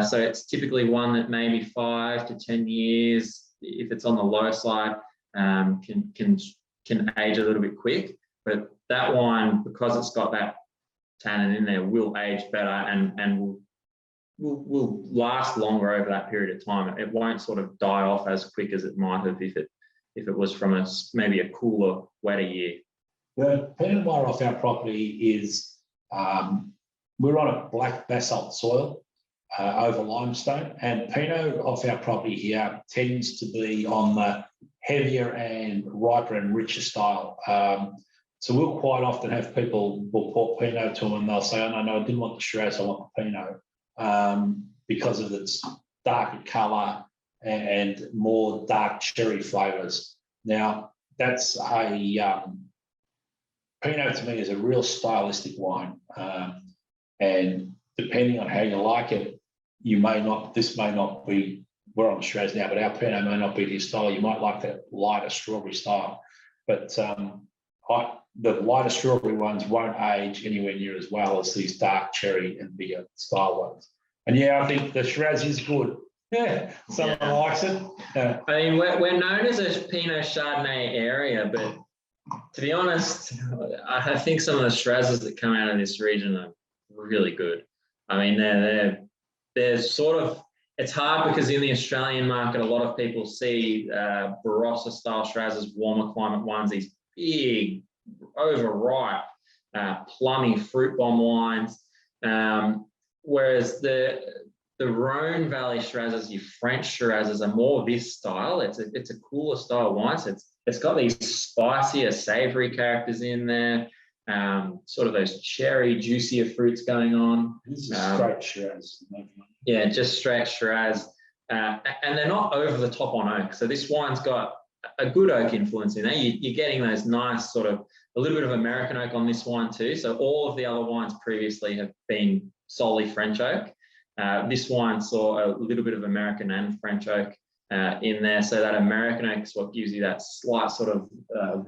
So it's typically one that maybe 5 to 10 years, if it's on the low side, can age a little bit quick. But that wine, because it's got that tannin in there, will age better and will last longer over that period of time. It won't sort of die off as quick as it might have if it was from maybe a cooler, wetter year.
The Pinot Noir off our property is, we're on a black basalt soil over limestone, and Pinot off our property here tends to be on the heavier and riper and richer style. So we'll quite often have people, we'll pour Pinot to them and they'll say, oh, no, I didn't want the Shiraz, I want the Pinot, because of its darker colour and more dark cherry flavours. Now, that's Pinot to me is a real stylistic wine, and depending on how you like it, this may not be, we're on the Shiraz now, but our Pinot may not be your style. You might like that lighter strawberry style, but the lighter strawberry ones won't age anywhere near as well as these dark cherry and bigger style ones. And yeah, I think the Shiraz is good. Yeah, someone likes it.
I mean, we're known as a Pinot Chardonnay area, but to be honest, I think some of the Shirazes that come out of this region are really good. I mean, they're sort of, it's hard because in the Australian market, a lot of people see Barossa style Shirazes, warmer climate ones, these big, overripe, plummy fruit bomb wines. Whereas the Rhone Valley Shirazes, your French Shirazes, are more this style. It's a cooler style wine. So it's got these spicier, savoury characters in there, sort of those cherry, juicier fruits going on.
This is straight Shiraz.
Yeah, just straight Shiraz. And they're not over the top on oak. So this wine's got a good oak influence in there. You're getting those nice sort of, a little bit of American oak on this wine too. So all of the other wines previously have been solely French oak. This wine saw a little bit of American and French oak in there. So that American oak is what gives you that slight sort of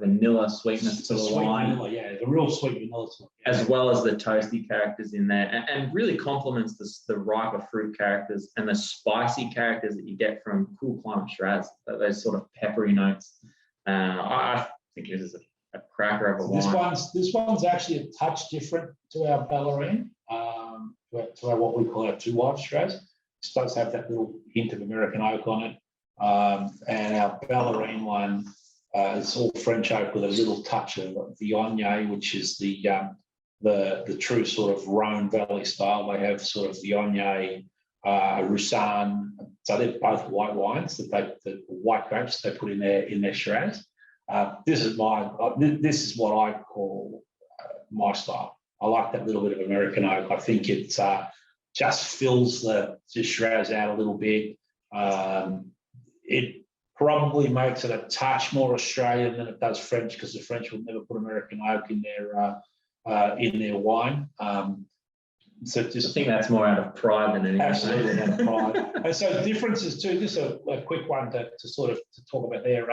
vanilla sweetness to the wine.
Vanilla, yeah, the real sweet vanilla.
As well as the toasty characters in there, and really complements the riper fruit characters and the spicy characters that you get from cool climate Shiraz, those sort of peppery notes. I think this is a cracker of a wine.
This one's actually a touch different to our Bellarine, to our what we call our two white Shiraz. It's supposed to have that little hint of American oak on it. And our Bellarine one is all French oak with a little touch of Viognier, which is the true sort of Rhone Valley style. They have sort of Viognier, Roussanne. So they're both white wines, the white grapes they put in their Shiraz. This is what I call my style. I like that little bit of American oak. I think it just fills the Shiraz out a little bit. It probably makes it a touch more Australian than it does French, because the French will never put American oak in their wine. So
I
just
think that's more out of pride than anything.
absolutely out of pride. And so differences too, just a quick one to sort of to talk about there.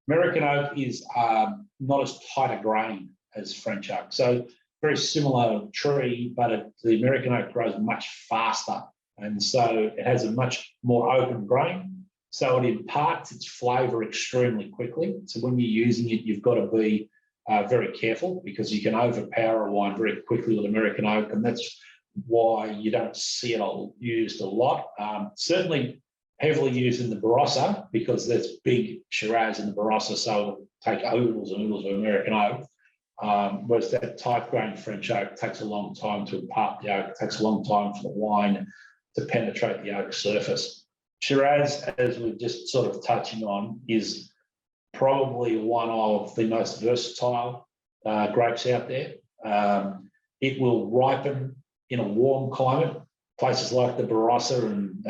American oak is not as tight a grain as French oak. So very similar tree, but the American oak grows much faster. And so it has a much more open grain. So it imparts its flavour extremely quickly. So when you're using it, you've got to be very careful because you can overpower a wine very quickly with American oak. And that's why you don't see it used a lot. Certainly heavily used in the Barossa because there's big Shiraz in the Barossa. So it'll take oodles and oodles of American oak. Whereas that tight grain French oak takes a long time to impart the oak. It takes a long time for the wine to penetrate the oak surface. Shiraz, as we're just sort of touching on, is probably one of the most versatile grapes out there. It will ripen in a warm climate, places like the Barossa and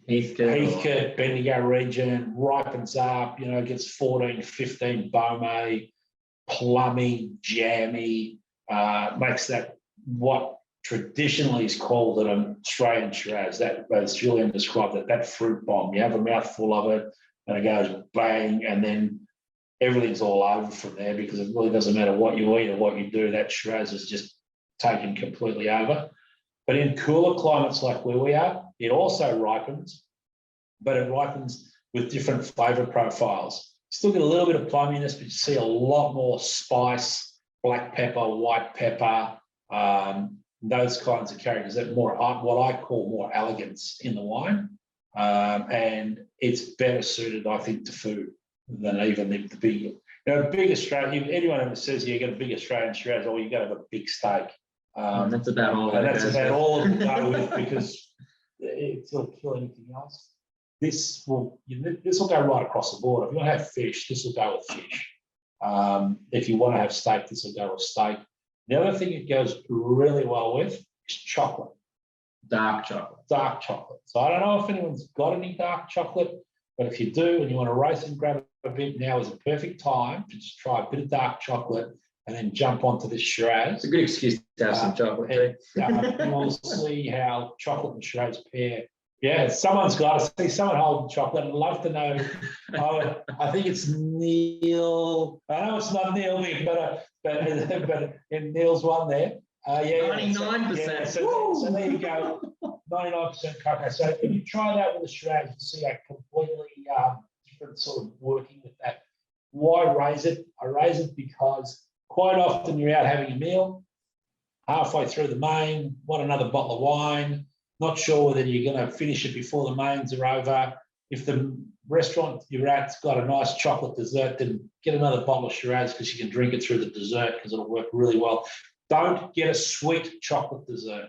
Heathcote, Bendigo region, ripens up, gets 14, 15 Beaumet, plummy, jammy, makes that what traditionally is called an Australian Shiraz, that, as Julian described it, that fruit bomb. You have a mouthful of it and it goes bang, and then everything's all over from there because it really doesn't matter what you eat or what you do, that Shiraz is just taken completely over. But in cooler climates like where we are, it also ripens, but it ripens with different flavour profiles. Still get a little bit of plumminess, but you see a lot more spice, black pepper, white pepper, those kinds of characters that more what I call more elegance in the wine, and it's better suited, I think, to food than even the big. Big Australian. Anyone ever says you get a big Australian Shiraz, or you got to have a big steak.
That's about all.
And that's about all it will go with because it'll kill anything else. This will go right across the board. If you want to have fish, this will go with fish. If you want to have steak, this will go with steak. The other thing it goes really well with is chocolate.
Dark chocolate.
Dark chocolate. So I don't know if anyone's got any dark chocolate, but if you do and you want to race and grab a bit, now is a perfect time to just try a bit of dark chocolate and then jump onto this Shiraz.
It's a good excuse to have some chocolate too.
We'll see how chocolate and Shiraz pair. Yeah, someone's got to see someone holding chocolate. I'd love to know. I think it's Neil. I know it's not Neil, but Neil's one there.
99%.
Yeah, so there you go. 99% cocoa. So if you try that with a Shiraz, you see a completely different sort of working with that. Why raise it? I raise it because quite often you're out having a meal, halfway through the main, want another bottle of wine, not sure whether you're going to finish it before the mains are over. If the restaurant you're at's got a nice chocolate dessert, then get another bottle of Shiraz because you can drink it through the dessert because it'll work really well. Don't get a sweet chocolate dessert.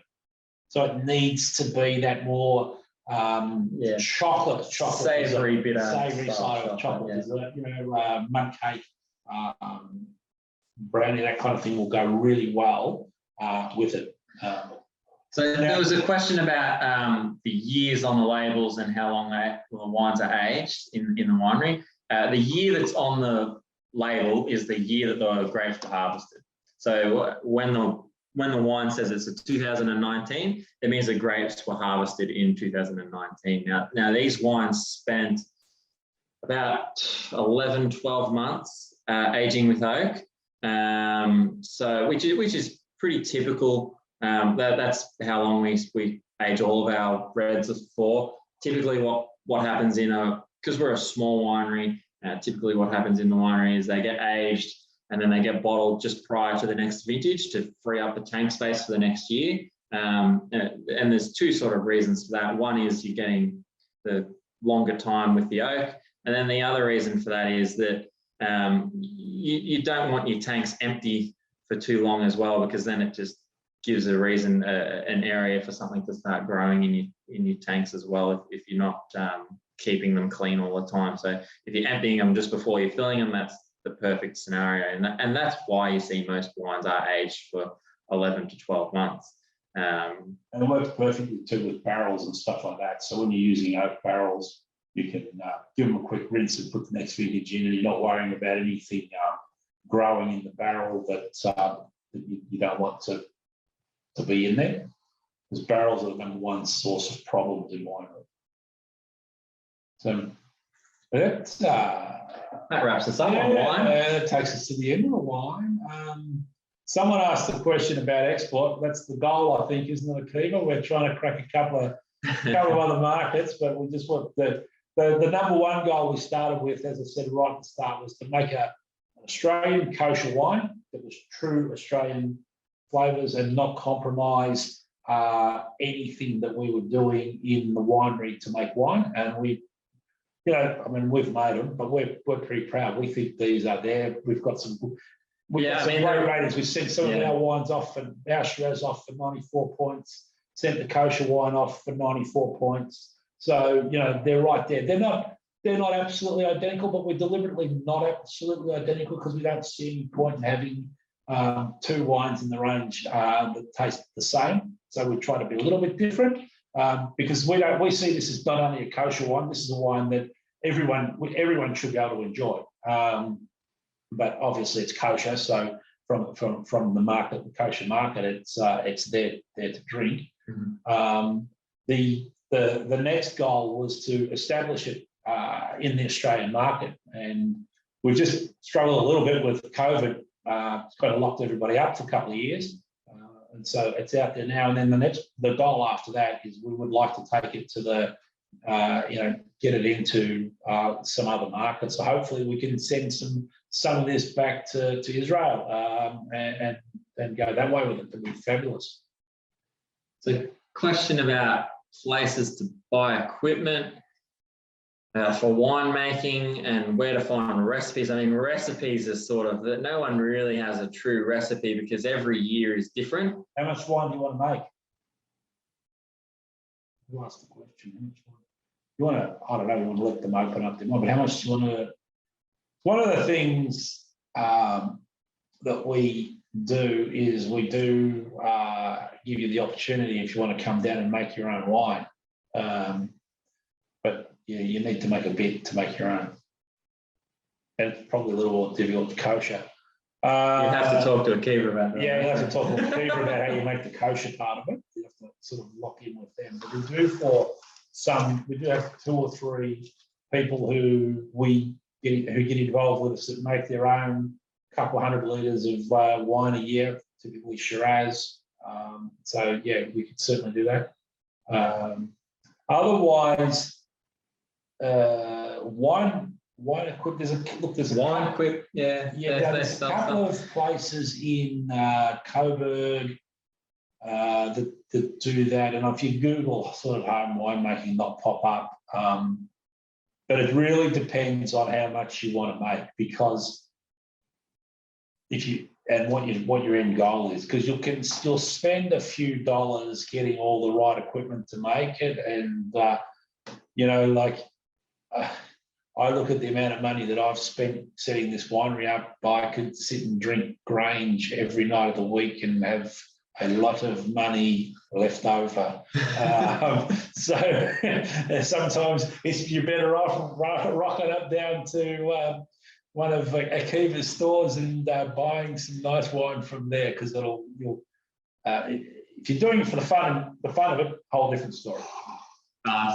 So it needs to be that more chocolate
savoury bit of
savoury side of chocolate dessert. Mud cake, brownie, that kind of thing will go really well with it.
So there was a question about the years on the labels and how long the wines are aged in the winery. The year that's on the label is the year that the grapes were harvested. So when the wine says it's a 2019, it means the grapes were harvested in 2019. Now these wines spent about 11, 12 months aging with oak, so which is pretty typical. That's how long we age all of our reds for. Typically what happens because we're a small winery, typically what happens in the winery is they get aged and then they get bottled just prior to the next vintage to free up the tank space for the next year. And there's two sort of reasons for that. One is you're getting the longer time with the oak. And then the other reason for that is that you don't want your tanks empty for too long as well, because then it just gives a reason, an area for something to start growing in your tanks as well if you're not keeping them clean all the time. So if you're emptying them just before you're filling them, that's the perfect scenario. And that's why you see most wines are aged for 11 to 12 months.
And it works perfectly too with barrels and stuff like that. So when you're using oak barrels, you can give them a quick rinse and put the next vintage in, and you're not worrying about anything growing in the barrel that you don't want to to be in there, because barrels are the number one source of problems in winery. So that's
that wraps us up on wine.
That takes us to the end of the wine. Someone asked a question about export. That's the goal, I think, isn't it, Akiva? We're trying to crack a couple of other markets, but we just want the number one goal we started with, as I said right at the start, was to make an Australian kosher wine that was true Australian flavours and not compromise anything that we were doing in the winery to make wine. And we, you know, I mean, we've made them, but we're pretty proud. We think these are there. We've got some. We've got some great ratings. We've sent some of our wines off, and our Shiraz off for 94 points. Sent the kosher wine off for 94 points. So, you know, they're right there. They're not absolutely identical, but we're deliberately not absolutely identical because we don't see any point in having two wines in the range that taste the same. So we try to be a little bit different because we see this as not only a kosher wine. This is a wine that everyone should be able to enjoy. But obviously it's kosher, so from the market, the kosher market, it's there to drink. Mm-hmm. The next goal was to establish it in the Australian market, and we've just struggled a little bit with COVID. It's kind of locked everybody up for a couple of years, and so it's out there now. And then the goal after that is we would like to take it to the get it into some other markets. So hopefully we can send some of this back to Israel and go that way with it. That'd be fabulous.
So, question about places to buy equipment for winemaking and where to find recipes. I mean, recipes are sort of that. No one really has a true recipe because every year is different.
How much wine do you want to make? Who asked the question? How much wine? You want to? I don't know. You want to let them open up their mind, but how much do you want to? One of the things that we do is we do give you the opportunity if you want to come down and make your own wine. But you need to make a bid to make your own. And it's probably a little more difficult to kosher.
You have to talk to Akiva about that.
Yeah, you have to talk to Akiva about how you make the kosher part of it. You have to sort of lock in with them. But we do have 2 or 3 people who get involved with us that make their own couple of 100 litres of wine a year, typically Shiraz. So yeah, we could certainly do that. Otherwise, wine equipment. There's a
wine equipment.
There's a couple of places in Coburg that do that, and if you Google sort of home winemaking, they'll pop up. But it really depends on how much you want to make, because what your end goal is, because you'll spend a few dollars getting all the right equipment to make it, and I look at the amount of money that I've spent setting this winery up. I could sit and drink Grange every night of the week and have a lot of money left over. So sometimes you're better off rocking up down to one of Akiva's stores and buying some nice wine from there, because if you're doing it for the fun of it, whole different story.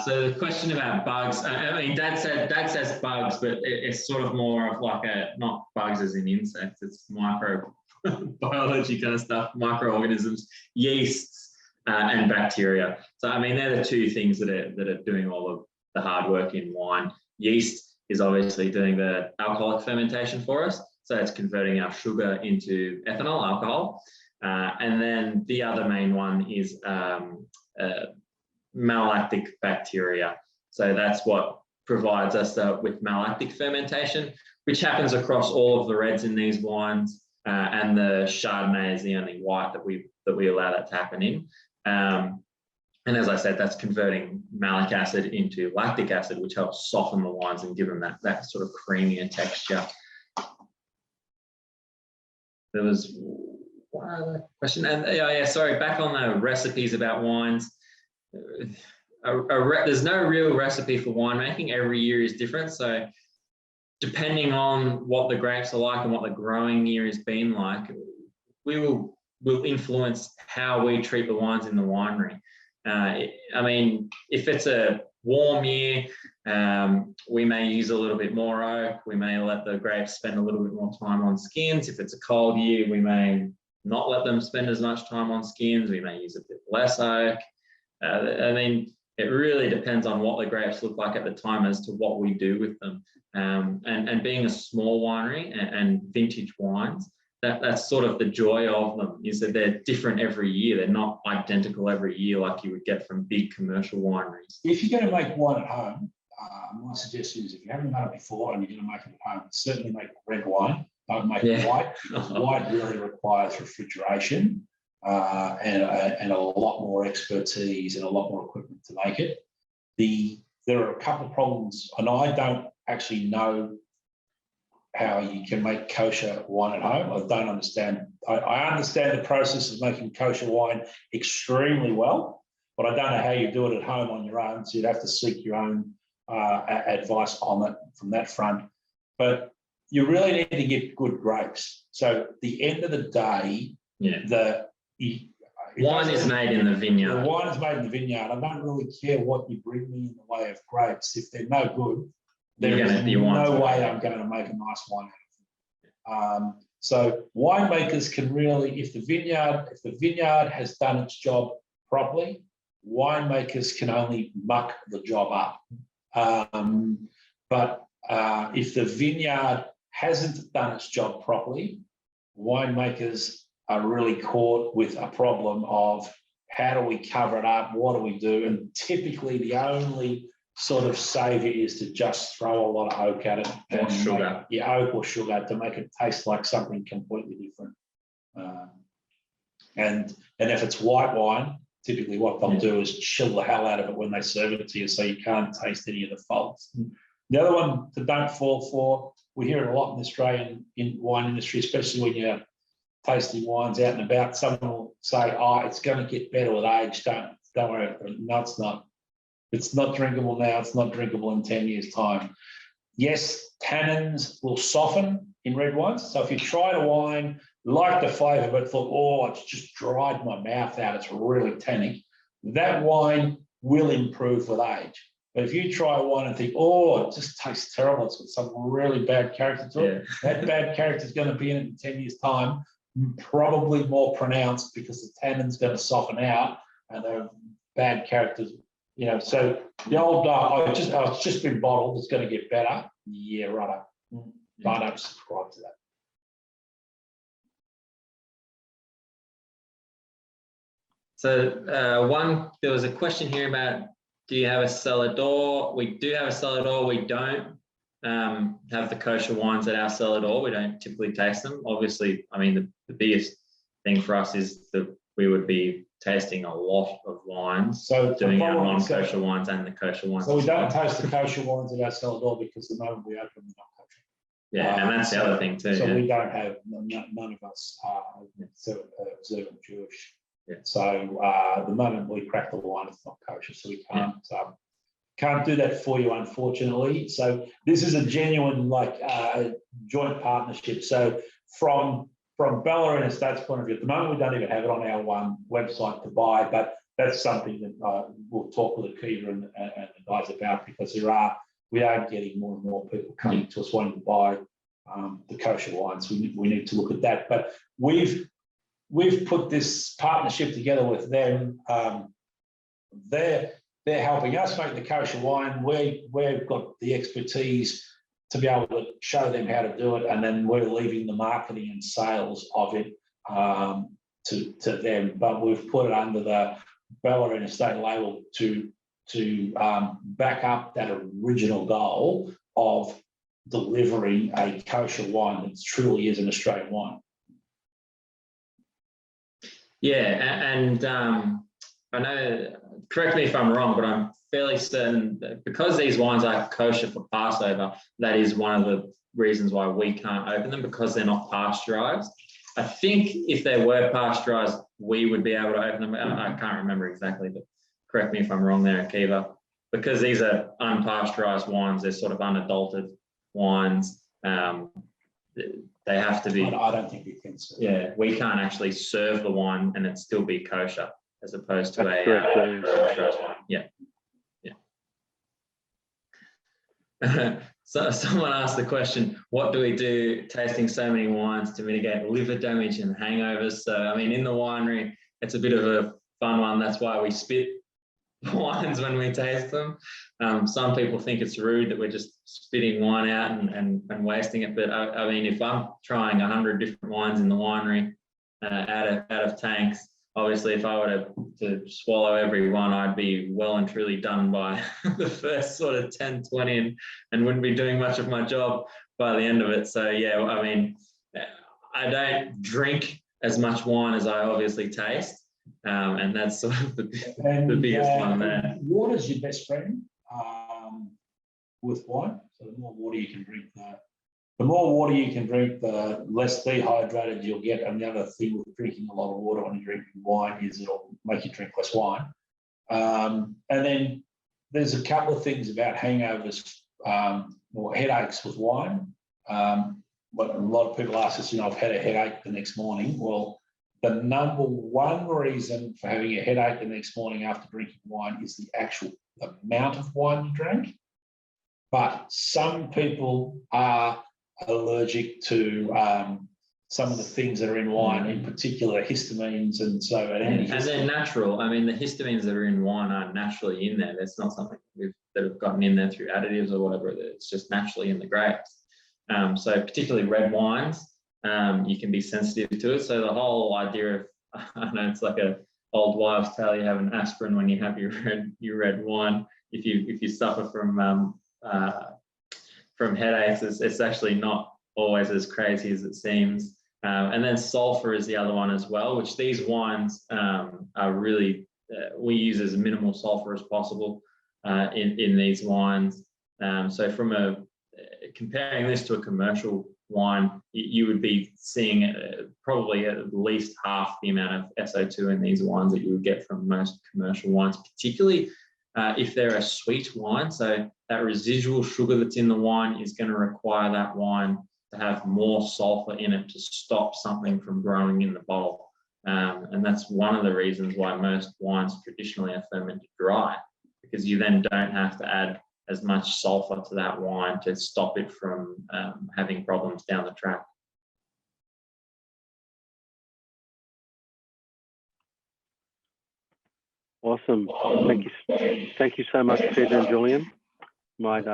So the question about bugs, I mean, Dad says bugs, but it's sort of more of like not bugs as in insects, it's microbiology kind of stuff, microorganisms, yeasts, and bacteria. So, I mean, they're the 2 things that are doing all of the hard work in wine. Yeast is obviously doing the alcoholic fermentation for us. So it's converting our sugar into ethanol, alcohol. And then the other main one is malolactic bacteria. So that's what provides us with malolactic fermentation, which happens across all of the reds in these wines, and the Chardonnay is the only white that we allow that to happen in. And as I said, that's converting malic acid into lactic acid, which helps soften the wines and give them that sort of creamier texture. There was one other question, and sorry, back on the recipes about wines. There's no real recipe for winemaking. Every year is different. So depending on what the grapes are like and what the growing year has been like, we will will influence how we treat the wines in the winery. I mean, if it's a warm year, we may use a little bit more oak. We may let the grapes spend a little bit more time on skins. If it's a cold year, we may not let them spend as much time on skins. We may use a bit less oak. I mean, it really depends on what the grapes look like at the time as to what we do with them. And being a small winery and vintage wines, that's sort of the joy of them, is that they're different every year. They're not identical every year like you would get from big commercial wineries.
If you're going to make wine at home, my suggestion is if you haven't done it before and you're going to make it at home, certainly make red wine. Don't make it white. White really requires refrigeration and a lot more expertise and a lot more equipment to make it. There are a couple of problems, and I don't actually know how you can make kosher wine at home. I don't understand. I understand the process of making kosher wine extremely well, but I don't know how you do it at home on your own. So you'd have to seek your own advice on it from that front. But you really need to get good grapes. So at the end of the day,
wine is made in the vineyard.
The wine is made in the vineyard. I don't really care what you bring me in the way of grapes. If they're no good, there is no way I'm going to make a nice wine out of them. So winemakers can really, if the vineyard has done its job properly, winemakers can only muck the job up. But if the vineyard hasn't done its job properly, winemakers are really caught with a problem of how do we cover it up, what do we do? And typically the only sort of saviour is to just throw a lot of oak at it.
And sugar.
Oak or sugar to make it taste like something completely different. And if it's white wine, typically what they'll do is chill the hell out of it when they serve it to you, so you can't taste any of the faults. The other one to don't fall for, we hear it a lot in the Australian wine industry, especially when you're tasting wines out and about. Someone will say, "Oh, it's going to get better with age. Don't worry." No, it's not. It's not drinkable now. It's not drinkable in 10 years' time. Yes, tannins will soften in red wines. So if you tried a wine, liked the flavour, but thought, "Oh, it's just dried my mouth out. It's really tannic," that wine will improve with age. But if you try a wine and think, "Oh, it just tastes terrible. It's got some really bad character to it," that bad character is going to be in 10 years' time, probably more pronounced because the tannin's going to soften out and the bad characters. So the old, it's just been bottled, it's going to get better. Yeah, right. I don't subscribe to that.
So there was a question here about, do you have a cellar door? We do have a cellar door. We don't have the kosher wines at our cellar door. We don't typically taste them. Obviously, I mean, the biggest thing for us is that we would be tasting a lot of wines, so doing our non-kosher wines and the kosher wines.
So we don't taste the kosher wines at our cellar door because the moment we open them, they're not kosher.
Yeah, and that's the other thing too.
So we don't have, none of us are observant Jewish. Yeah. So the moment we crack the wine, it's not kosher, so we can't do that for you, unfortunately. So this is a genuine joint partnership. So from Bellarine Estate's point of view, at the moment we don't even have it on our website to buy, but that's something that we'll talk with Akiva and the guys about, because we are getting more and more people coming to us wanting to buy the kosher wines. We need to look at that, but we've put this partnership together with them. They're helping us make the kosher wine. We've got the expertise to be able to show them how to do it, and then we're leaving the marketing and sales of it to them. But we've put it under the Bellarine Estate label to back up that original goal of delivering a kosher wine that truly is an Australian wine.
Yeah, and I know, correct me if I'm wrong, but I'm fairly certain that because these wines are kosher for Passover, that is one of the reasons why we can't open them, because they're not pasteurized. I think if they were pasteurized, we would be able to open them. I can't remember exactly, but correct me if I'm wrong there, Akiva. Because these are unpasteurized wines, they're sort of unadulterated wines. they have to be.
I don't think we can serve.
Yeah, we can't actually serve the wine and it still be kosher, as opposed to
That's
a
correct,
pasteurized wine. Yeah, yeah. So someone asked the question, what do we do tasting so many wines to mitigate liver damage and hangovers? So, I mean, in the winery, it's a bit of a fun one. That's why we spit wines when we taste them. Some people think it's rude that we're just spitting wine out and wasting it. But I mean, if I'm trying 100 different wines in the winery out of tanks, obviously, if I were to swallow every one, I'd be well and truly done by the first sort of 10, 20 and wouldn't be doing much of my job by the end of it. So, yeah, I mean, I don't drink as much wine as I obviously taste. And that's sort of the biggest one there.
Water's your best friend with wine. So the more water you can drink, the more water you can drink, the less dehydrated you'll get. And the other thing with drinking a lot of water when you're drinking wine is it'll make you drink less wine. And then there's a couple of things about hangovers or headaches with wine. But a lot of people ask us, I've had a headache the next morning. Well, the number one reason for having a headache the next morning after drinking wine is the actual amount of wine you drank. But some people are allergic to some of the things that are in wine, in particular histamines and so on.
And they're natural. I mean, the histamines that are in wine are naturally in there. That's not something that have gotten in there through additives or whatever. It's just naturally in the grapes. So particularly red wines, you can be sensitive to it. So the whole idea of, I know it's like a old wives' tale, you have an aspirin when you have your red wine. If you suffer from headaches, it's actually not always as crazy as it seems. And then sulfur is the other one as well, which these wines are really, we use as minimal sulfur as possible in these wines. So from comparing this to a commercial wine, you would be seeing probably at least half the amount of SO2 in these wines that you would get from most commercial wines, particularly if they're a sweet wine. So that residual sugar that's in the wine is going to require that wine to have more sulfur in it to stop something from growing in the bottle. And that's one of the reasons why most wines traditionally are fermented dry, because you then don't have to add as much sulfur to that wine to stop it from having problems down the track.
Awesome. Thank you so much, Peter and Julian. Might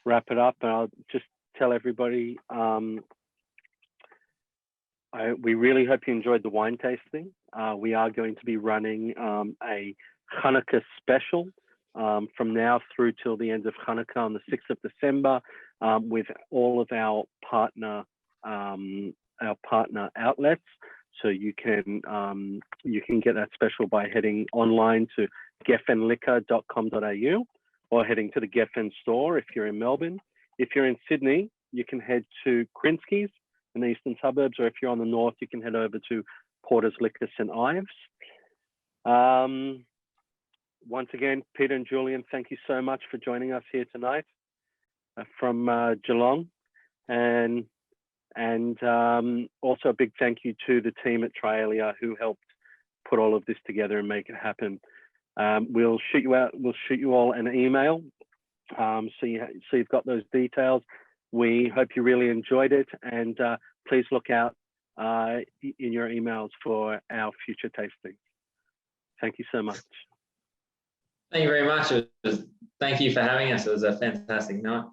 wrap it up, and I'll just tell everybody we really hope you enjoyed the wine tasting. We are going to be running a Hanukkah special from now through till the end of Hanukkah on the 6th of December with all of our partner outlets. So you can get that special by heading online to geffenliquor.com.au or heading to the Geffen store if you're in Melbourne. If you're in Sydney, you can head to Krinsky's in the eastern suburbs, or if you're on the north, you can head over to Porter's Liquor St. Ives. Once again, Peter and Julian, thank you so much for joining us here tonight from Geelong. And also a big thank you to the team at Trialia who helped put all of this together and make it happen. We'll shoot you all an email so you've got those details. We hope you really enjoyed it, and please look out in your emails for our future tastings. Thank you so much.
Thank you very much. Thank you for having us. It was a fantastic night.